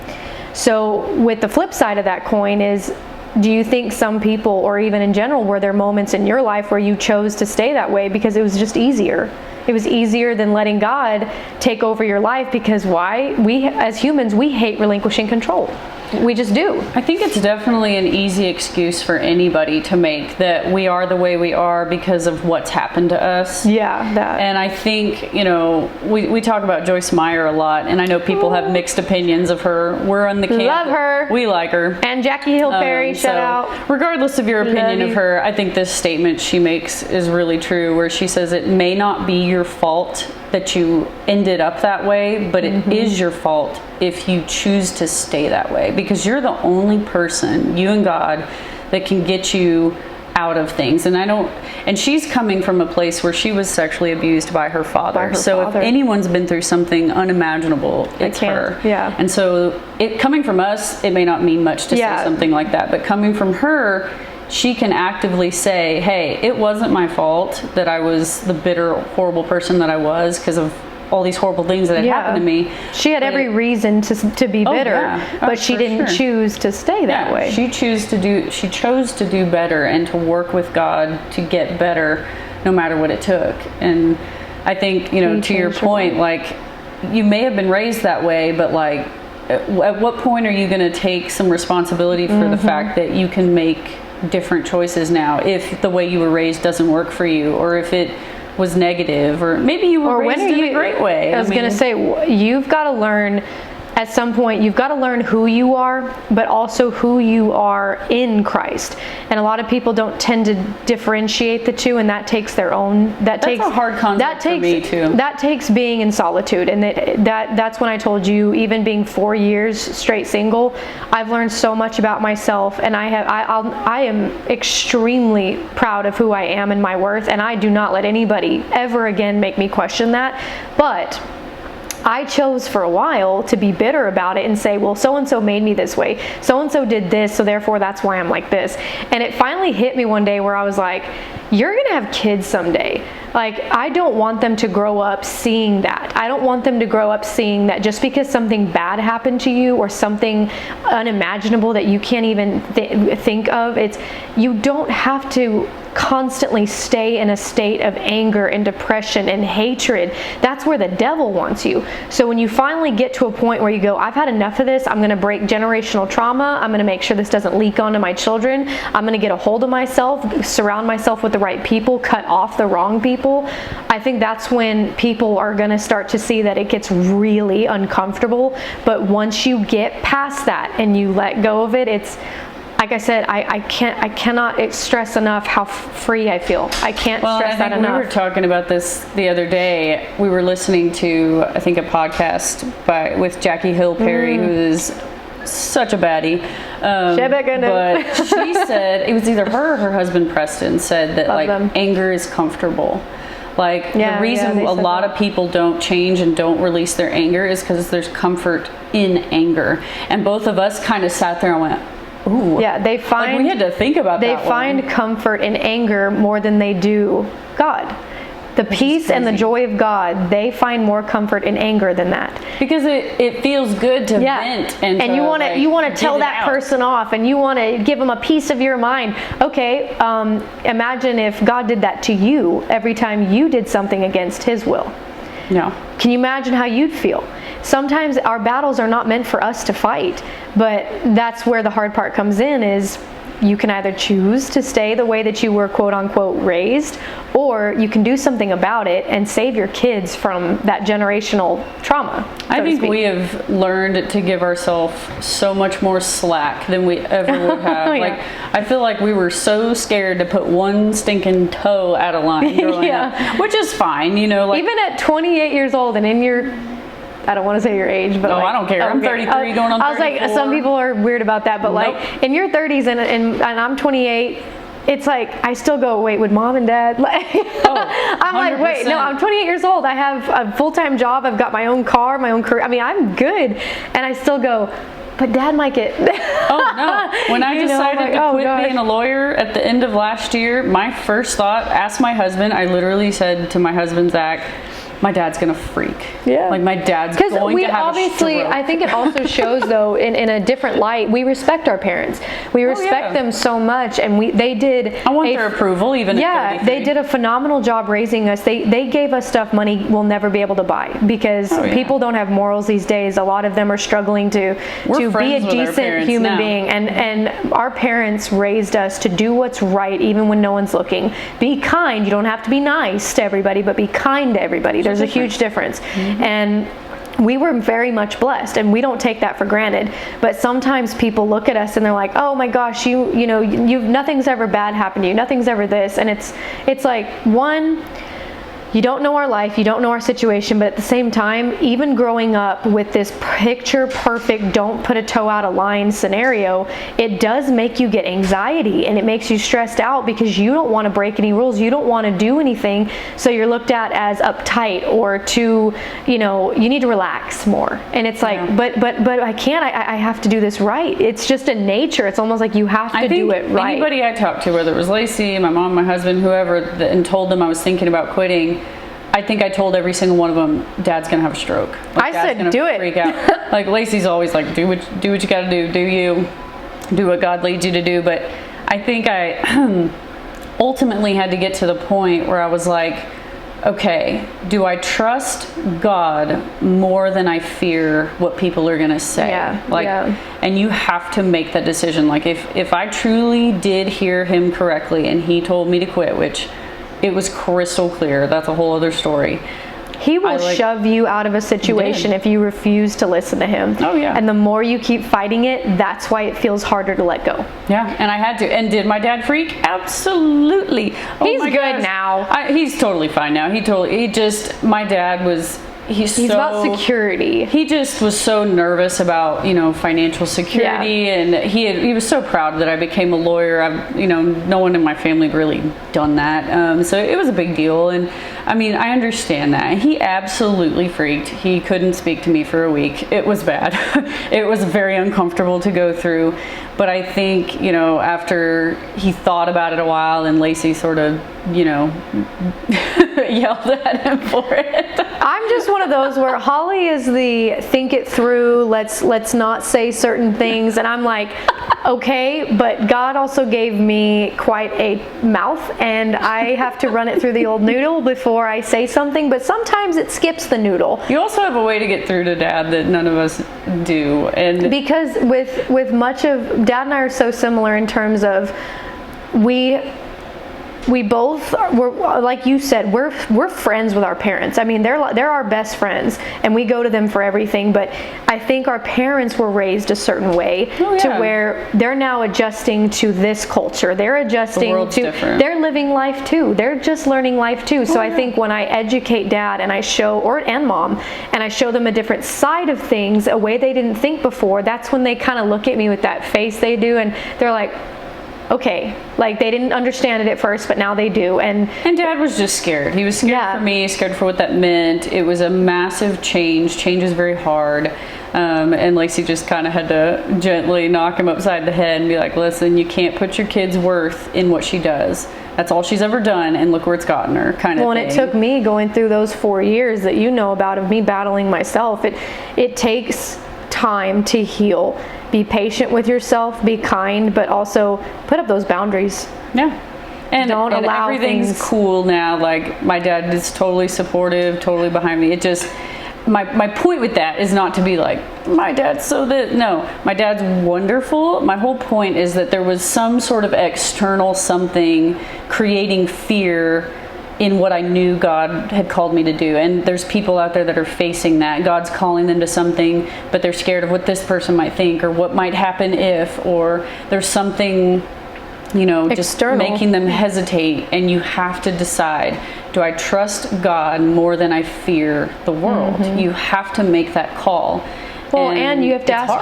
So with the flip side of that coin is, do you think some people, or even in general, were there moments in your life where you chose to stay that way because it was just easier? It was easier than letting God take over your life, because why? We as humans, we hate relinquishing control. We just do. I think it's definitely an easy excuse for anybody to make, that we are the way we are because of what's happened to us. Yeah, that. And I think, we talk about Joyce Meyer a lot, and I know people have mixed opinions of her. We're on the camp. Love her. We like her. And Jackie Hill Perry, shout out. Regardless of your opinion of her, I think this statement she makes is really true, where she says it may not be your fault that you ended up that way, but it is your fault if you choose to stay that way, because you're the only person, you and God, that can get you out of things. And she's coming from a place where she was sexually abused by her father. If anyone's been through something unimaginable, it's her. Yeah. And so coming from us, it may not mean much to say something like that, but coming from her, she can actively say, hey, it wasn't my fault that I was the bitter, horrible person that I was because of all these horrible things that had happened to me. She had every reason to be bitter, but she didn't choose to stay that way. She chose to do better and to work with God to get better, no matter what it took. And I think, to your point, you may have been raised that way, but at what point are you going to take some responsibility for the fact that you can make different choices now if the way you were raised doesn't work for you, or if it was negative, or maybe you were raised in a great way. I was going to say, you've got to learn, at some point, you've got to learn who you are, but also who you are in Christ. And a lot of people don't tend to differentiate the two, and that takes their own. That's a hard concept for me too. That takes being in solitude, and that's when I told you, even being 4 years straight single, I've learned so much about myself, and I am extremely proud of who I am and my worth, and I do not let anybody ever again make me question that. But I chose for a while to be bitter about it and say, well, so-and-so made me this way. So-and-so did this, so therefore that's why I'm like this. And it finally hit me one day where I was like, you're going to have kids someday. Like, I don't want them to grow up seeing that. I don't want them to grow up seeing that just because something bad happened to you or something unimaginable that you can't even think of. You don't have to constantly stay in a state of anger and depression and hatred. That's where the devil wants you. So when you finally get to a point where you go, I've had enough of this, I'm going to break generational trauma, I'm going to make sure this doesn't leak onto my children, I'm going to get a hold of myself, surround myself with the right people, cut off the wrong people. I think that's when people are going to start to see that it gets really uncomfortable. But once you get past that and you let go of it, it's like I said, I cannot stress enough how free I feel. I can't stress that enough. We were talking about this the other day. We were listening to, I think, a podcast with Jackie Hill Perry, who is such a baddie. But she said, it was either her or her husband Preston said that anger is comfortable. Like, the reason a lot of people don't change and don't release their anger is because there's comfort in anger. And both of us kind of sat there and went, ooh. Yeah, they find, we had to think about that. They find comfort in anger more than they do God. The peace and the joy of God, they find more comfort in anger than that. Because it feels good to vent and you want to tell that person off, and you want to give them a piece of your mind. Okay, imagine if God did that to you every time you did something against His will. No. Can you imagine how you'd feel? Sometimes our battles are not meant for us to fight, but that's where the hard part comes in, is you can either choose to stay the way that you were quote unquote raised, or you can do something about it and save your kids from that generational trauma. I think we have learned to give ourselves so much more slack than we ever would have. Like, I feel like we were so scared to put one stinking toe out of line, which is fine, you know. Like, even at 28 years old and in your, I don't want to say your age, but I don't care. I'm 33 going on 34. I was like, some people are weird about that, but like in your 30s and I'm 28, it's like I still go, wait, would mom and dad? I'm like, wait, no, I'm 28 years old. I have a full-time job. I've got my own car, my own career. I mean, I'm good, and I still go, but dad might get. Oh no! When I decided to quit being a lawyer at the end of last year, my first thought, asked my husband. I literally said to my husband, Zach, my dad's gonna freak. Yeah. Like, my dad's going to have a stroke. Because we obviously, I think it also shows, though, in a different light, we respect our parents. We respect them so much, and they did. I want their approval, even at 33. They did a phenomenal job raising us. They gave us stuff money we'll never be able to buy, because people don't have morals these days. A lot of them are struggling to be a decent human being, and our parents raised us to do what's right, even when no one's looking. Be kind. You don't have to be nice to everybody, but be kind to everybody. There's a huge difference. And we were very much blessed, and we don't take that for granted. But sometimes people look at us and they're like, oh my gosh, you nothing's ever bad happened to you, nothing's ever this. And it's like, one, you don't know our life, you don't know our situation, but at the same time, even growing up with this picture perfect, don't put a toe out of line scenario, it does make you get anxiety, and it makes you stressed out because you don't want to break any rules, you don't want to do anything, so you're looked at as uptight or too, you need to relax more. And it's like, but I can't, I have to do this right. It's just a nature. It's almost like you have to do it right. Anybody I talked to, whether it was Lacey, my mom, my husband, whoever, and told them I was thinking about quitting, I think I told every single one of them, Dad's gonna have a stroke. I said, do it. Freak out. Like, Lacey's always like, do what you gotta do. Do what God leads you to do. But I think I ultimately had to get to the point where I was like, okay, do I trust God more than I fear what people are going to say? And you have to make that decision. Like if I truly did hear him correctly and he told me to quit, which it was crystal clear, that's a whole other story. He will shove you out of a situation if you refuse to listen to him. Oh, yeah. And the more you keep fighting it, that's why it feels harder to let go. Yeah, and I had to. And did my dad freak? Absolutely. He's good now. He's totally fine now. My dad was... He's about security. He just was so nervous about, financial security, and he was so proud that I became a lawyer. No one in my family had really done that, so it was a big deal. And I understand that. He absolutely freaked. He couldn't speak to me for a week. It was bad. It was very uncomfortable to go through. But I think, after he thought about it a while, and Lacey sort of, yelled at him for it. I'm just one of those where Holly is the think it through, let's not say certain things, and I'm like, okay, but God also gave me quite a mouth, and I have to run it through the old noodle before I say something, but sometimes it skips the noodle. You also have a way to get through to Dad that none of us do, and because with much of Dad and I are so similar in terms of we both were, like you said, we're friends with our parents. They're our best friends, and we go to them for everything. But I think our parents were raised a certain way to where they're now adjusting to this culture. They're adjusting to. Different. They're living life too. They're just learning life too. So I think when I educate Dad and I show and Mom and I show them a different side of things, a way they didn't think before, that's when they kind of look at me with that face they do, and they're like, okay, like they didn't understand it at first, but now they do. And Dad was just scared. He was scared for me, scared for what that meant. It was a massive change. Change is very hard. And Lacey just kind of had to gently knock him upside the head and be like, listen, you can't put your kid's worth in what she does. That's all she's ever done, and look where it's gotten her, kind of thing. Well, and it took me going through those 4 years that you know about of me battling myself. It takes time to heal. Be patient with yourself, be kind, but also put up those boundaries. Yeah. And don't allow everything's things. Cool now. Like, my dad is totally supportive, totally behind me. It just, my point with that is not to be like, my dad's so that. No, my dad's wonderful. My whole point is that there was some sort of external something creating fear in what I knew God had called me to do. And there's people out there that are facing that. God's calling them to something, but they're scared of what this person might think or what might happen if, or there's something, external, just making them hesitate. And you have to decide, do I trust God more than I fear the world? Mm-hmm. You have to make that call. Well, and you have to ask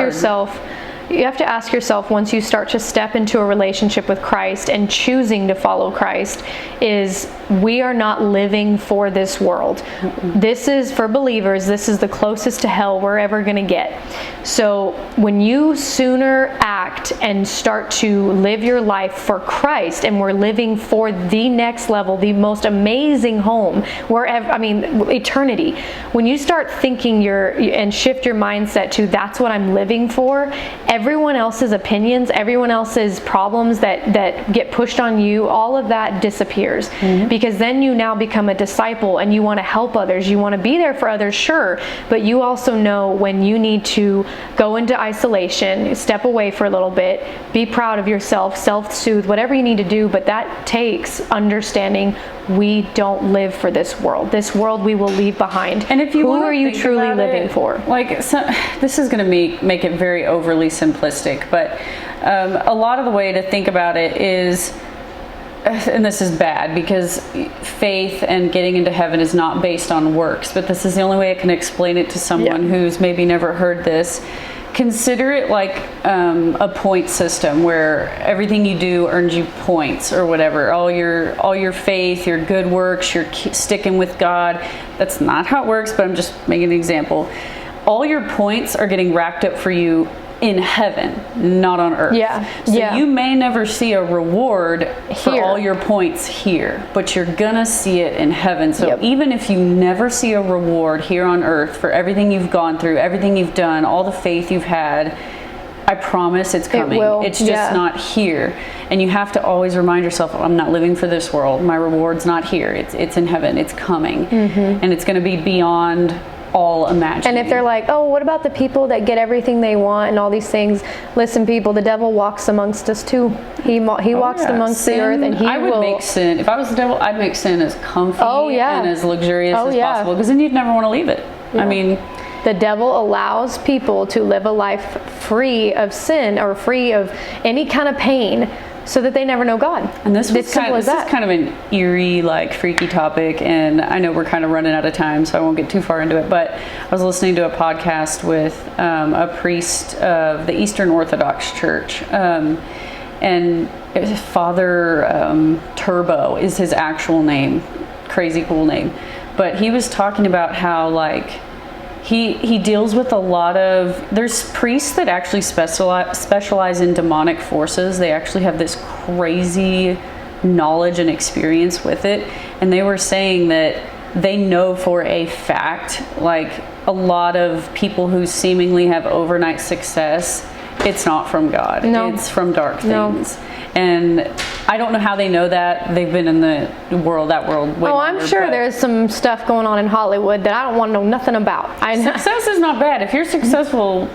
yourself, once you start to step into a relationship with Christ and choosing to follow Christ, is we are not living for this world. Mm-mm. This is, for believers, this is the closest to hell we're ever going to get. So when you sooner act and start to live your life for Christ, and we're living for the next level, the most amazing home, eternity. When you start thinking and shift your mindset to that's what I'm living for, everyone else's opinions, everyone else's problems that get pushed on you, all of that disappears. Mm-hmm. Because then you now become a disciple and you want to help others. You want to be there for others, sure, but you also know when you need to go into isolation, step away for a little bit, be proud of yourself, self-soothe, whatever you need to do, but that takes understanding we don't live for this world. This world we will leave behind. And if you who are you truly living for? This is going to make it very overly simplistic, but a lot of the way to think about it is, and this is bad because faith and getting into heaven is not based on works, but this is the only way I can explain it to someone who's maybe never heard this. Consider it like a point system where everything you do earns you points or whatever. All your faith, your good works, your sticking with God. That's not how it works, but I'm just making an example. All your points are getting racked up for you in heaven, not on earth. So you may never see a reward for all your points here, but you're gonna see it in heaven. So even if you never see a reward here on earth for everything you've gone through, everything you've done, all the faith you've had, I promise it's coming. will, It's just not here. And you have to always remind yourself, I'm not living for this world. My reward's not here. It's in heaven. It's coming. And it's going to be beyond all imagining. And if they're like, oh, what about the people that get everything they want and all these things? Listen, people, the devil walks amongst us too. He walks amongst the earth, and I would make sin. If I was the devil, I'd make sin as comfy and as luxurious as possible, because then you'd never want to leave it. I mean, the devil allows people to live a life free of sin or free of any kind of pain, so that they never know God. And this is kind of an eerie, like, freaky topic, and I know we're kind of running out of time, so I won't get too far into it, but I was listening to a podcast with a priest of the Eastern Orthodox Church, and Father Turbo is his actual name. Crazy cool name. But he was talking about how, like, he deals with a lot of, there's priests that actually specialize in demonic forces. They actually have this crazy knowledge and experience with it. And they were saying that they know for a fact, like, a lot of people who seemingly have overnight success, it's not from God. No. It's from dark things. And I don't know how they know that. They've been in the world, way longer, I'm sure there's some stuff going on in Hollywood that I don't want to know nothing about. Success is not bad. If you're successful,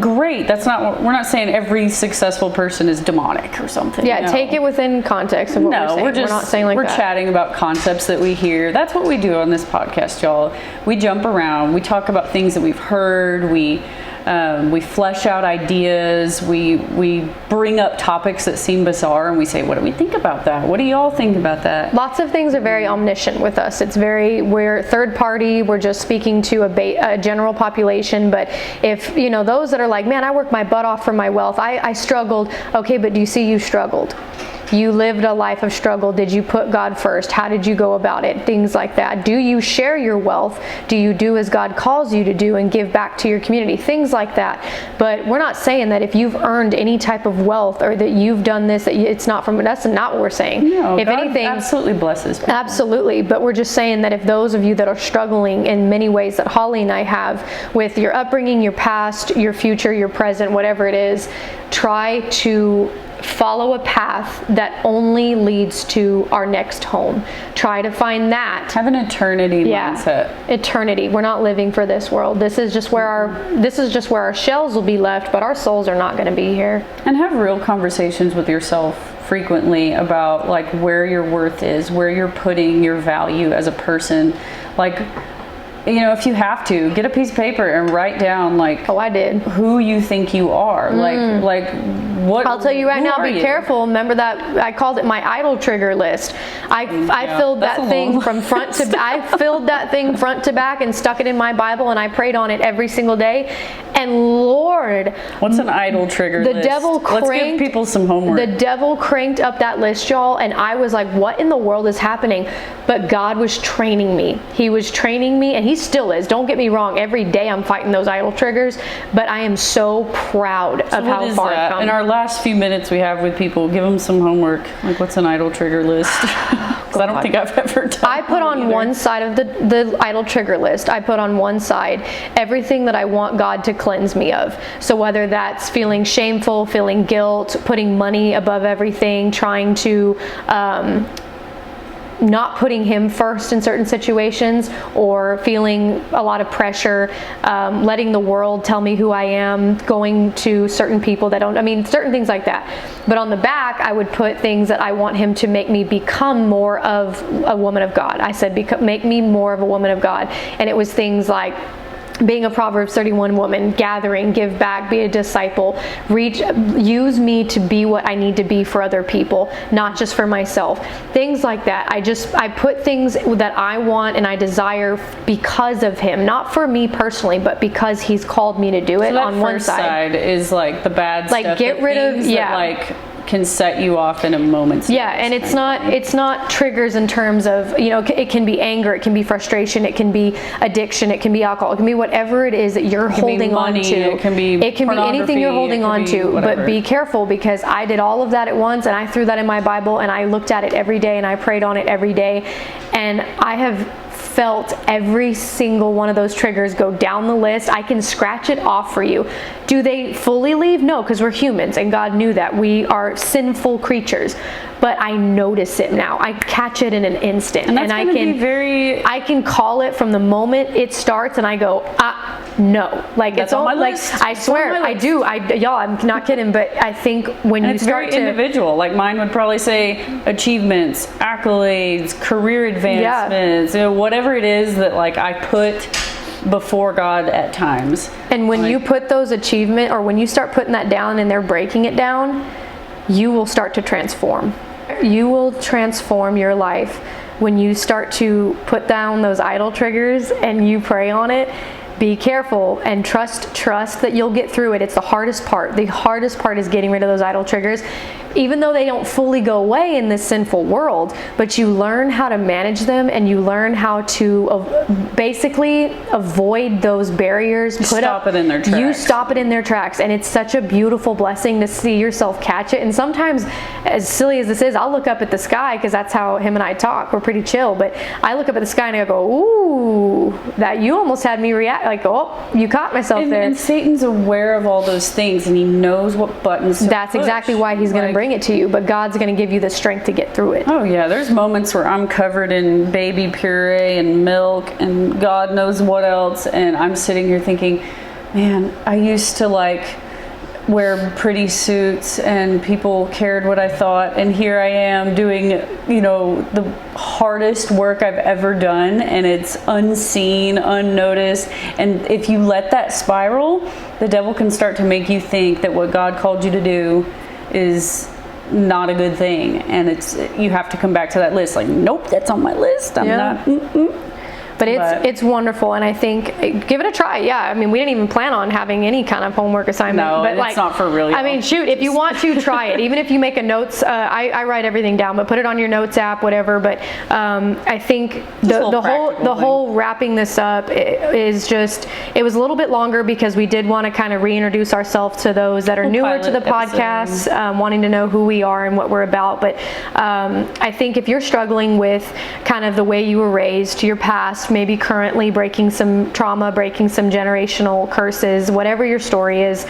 great. That's not. We're not saying every successful person is demonic or something. Yeah, take it within context of what we're saying. We're not saying like that. We're chatting about concepts that we hear. That's what we do on this podcast, y'all. We jump around. We talk about things that we've heard. We flesh out ideas. We bring up topics that seem bizarre, and we say, what do we think about that? What do y'all think about that? Lots of things are very omniscient with us. We're third party. We're just speaking to a general population. But if, those that are like, man, I worked my butt off for my wealth. I struggled. Okay, but do you see you struggled? You lived a life of struggle. Did you put God first? How did you go about it? Things like that. Do you share your wealth? Do you do as God calls you to do and give back to your community? Things like that. But we're not saying that if you've earned any type of wealth or that you've done this, that it's not from, that's not what we're saying. No, if God anything, absolutely blesses people. Absolutely. But we're just saying that if those of you that are struggling in many ways that Holly and I have with your upbringing, your past, your future, your present, whatever it is, try to follow a path that only leads to our next home. Try to find that. Have an eternity mindset. Eternity. We're not living for this world. This is just where our shells will be left, but our souls are not going to be here. And have real conversations with yourself frequently about, like, where your worth is, where you're putting your value as a person. Like, if you have to, get a piece of paper and write down, like, I did, who you think you are. Like what? I'll tell you right now, be careful. Remember that I called it my idol trigger list. I filled that thing from front to I filled that thing front to back and stuck it in my Bible, and I prayed on it every single day. And Lord, what's an idol trigger list? Let's give people some homework. The devil cranked up that list, y'all, and I was like, what in the world is happening? But God was training me. He was training me, and He still is. Don't get me wrong. Every day I'm fighting those idol triggers, but I am so proud of how far I've come. In our last few minutes we have with people, give them some homework. Like, what's an idol trigger list? Because I don't think I've ever done. I put on one side of the idol trigger list. I put on one side everything that I want God to cleanse me of. So whether that's feeling shameful, feeling guilt, putting money above everything, trying to not putting Him first in certain situations, or feeling a lot of pressure, letting the world tell me who I am, going to certain people that don't, certain things like that. But on the back, I would put things that I want Him to make me become more of a woman of God. I said, make me more of a woman of God. And it was things like being a Proverbs 31 woman, gathering, give back, be a disciple, use me to be what I need to be for other people, not just for myself. Things like that. I put things that I want and I desire because of Him, not for me personally, but because He's called me to do it. So that on one side is like the bad like stuff. Get rid of that, like, can set you off in a moment's notice. And it's not triggers in terms of, it can be anger, it can be frustration, it can be addiction, it can be alcohol, it can be whatever it is that you're holding on to. It can be anything you're holding on to. But be careful, because I did all of that at once, and I threw that in my Bible, and I looked at it every day, and I prayed on it every day, and I have felt every single one of those triggers go down the list. I can scratch it off for you. Do they fully leave? No, because we're humans, and God knew that. We are sinful creatures. But I notice it now. I catch it in an instant. And I can call it from the moment it starts, and I go, no. Like, that's it's all my like, list. I swear, I do. Y'all, I'm not kidding, but I think when you start to... It's very individual. Like, mine would probably say achievements, accolades, career advancements, whatever it is that, like, I put before God at times. And when you put those achievement, or when you start putting that down and they're breaking it down, you will start to transform. You will transform your life when you start to put down those idle triggers and you pray on it. Be careful and trust that you'll get through it. It's the hardest part. The hardest part is getting rid of those idle triggers, even though they don't fully go away in this sinful world, but you learn how to manage them, and you learn how to basically avoid those barriers. You stop it in their tracks. And it's such a beautiful blessing to see yourself catch it. And sometimes, as silly as this is, I'll look up at the sky, because that's how him and I talk. We're pretty chill, but I look up at the sky and I go, ooh, that you almost had me react, like, oh, you caught myself there. And Satan's aware of all those things, and he knows what buttons to That's push. exactly why he's going to bring it to you, but God's going to give you the strength to get through it. Oh yeah, there's moments where I'm covered in baby puree and milk and God knows what else, and I'm sitting here thinking, man, I used to like wear pretty suits and people cared what I thought, and here I am doing, the hardest work I've ever done, and it's unseen, unnoticed. And if you let that spiral, the devil can start to make you think that what God called you to do is not a good thing, and you have to come back to that list. Like, nope, that's on my list. I'm not. But it's wonderful, and I think give it a try. Yeah, I mean, we didn't even plan on having any kind of homework assignment. No, but it's not for real. I mean, shoot, if you want to try it, even if you make a notes, I write everything down, but put it on your notes app, whatever. But I think the whole wrapping this up is just, it was a little bit longer because we did want to kind of reintroduce ourselves to those that are newer to the podcast, wanting to know who we are and what we're about. But I think if you're struggling with kind of the way you were raised, your past, maybe currently breaking some trauma, breaking some generational curses, whatever your story is,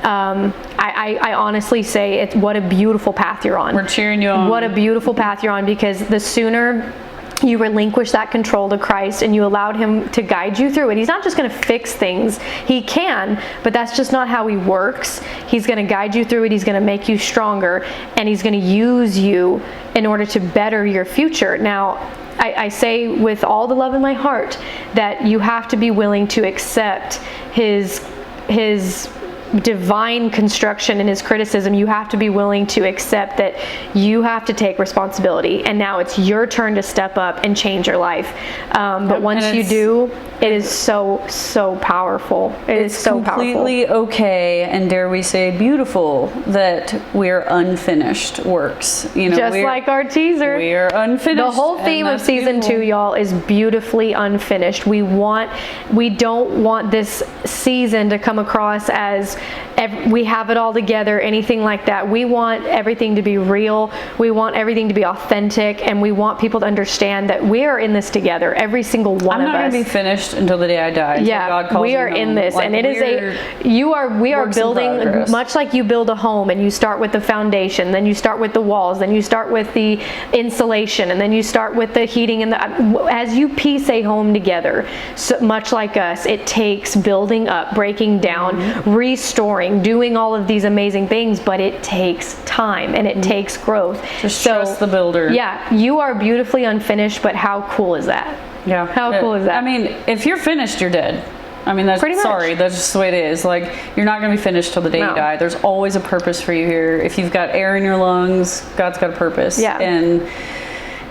I honestly say what a beautiful path you're on. We're cheering you on. What a beautiful path you're on, because the sooner you relinquish that control to Christ and you allowed him to guide you through it. He's not just going to fix things. He can, but that's just not how he works. He's going to guide you through it. He's going to make you stronger, and he's going to use you in order to better your future. Now, I say with all the love in my heart that you have to be willing to accept his divine construction and his criticism. You have to be willing to accept that you have to take responsibility, and now it's your turn to step up and change your life. But once you do, it is so powerful. It's so powerful. It's completely okay, and dare we say beautiful, that we're unfinished works. Just like our teaser. We're unfinished. The whole theme of season 2, y'all, is beautifully unfinished. We don't want this season to come across as we have it all together, anything like that. We want everything to be real. We want everything to be authentic, and we want people to understand that we are in this together, every single one of us. I'm not going to be finished until the day I die. Yeah, God calls we are in this, and it is we are building, much like you build a home, and you start with the foundation, then you start with the walls, then you start with the insulation, and then you start with the heating, and as you piece a home together, so much like us, it takes building up, breaking down, restoring, doing all of these amazing things, but it takes time and it takes growth. Just trust the builder. Yeah, you are beautifully unfinished, but how cool is that? Yeah. How cool is that? I mean, if you're finished, you're dead. I mean, that's that's just the way it is. Like, you're not going to be finished till the day you die. There's always a purpose for you here. If you've got air in your lungs, God's got a purpose. Yeah. And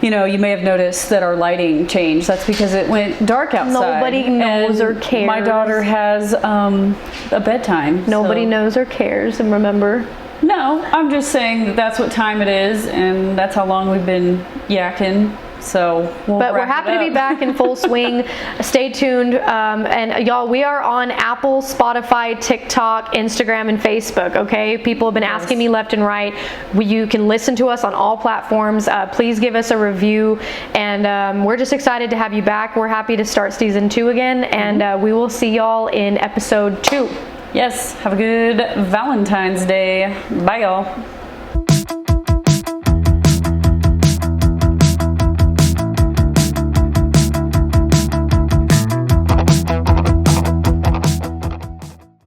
you may have noticed that our lighting changed. That's because it went dark outside. Nobody knows or cares. My daughter has a bedtime. Nobody knows or cares, and remember. No, I'm just saying that's what time it is, and that's how long we've been yakking. So but we're happy to be back in full swing. Stay tuned. And y'all, we are on Apple, Spotify, TikTok, Instagram, and Facebook, okay? People have been asking me left and right. You can listen to us on all platforms. Please give us a review. And we're just excited to have you back. We're happy to start season 2 again. And we will see y'all in episode 2. Yes, have a good Valentine's Day. Bye, y'all.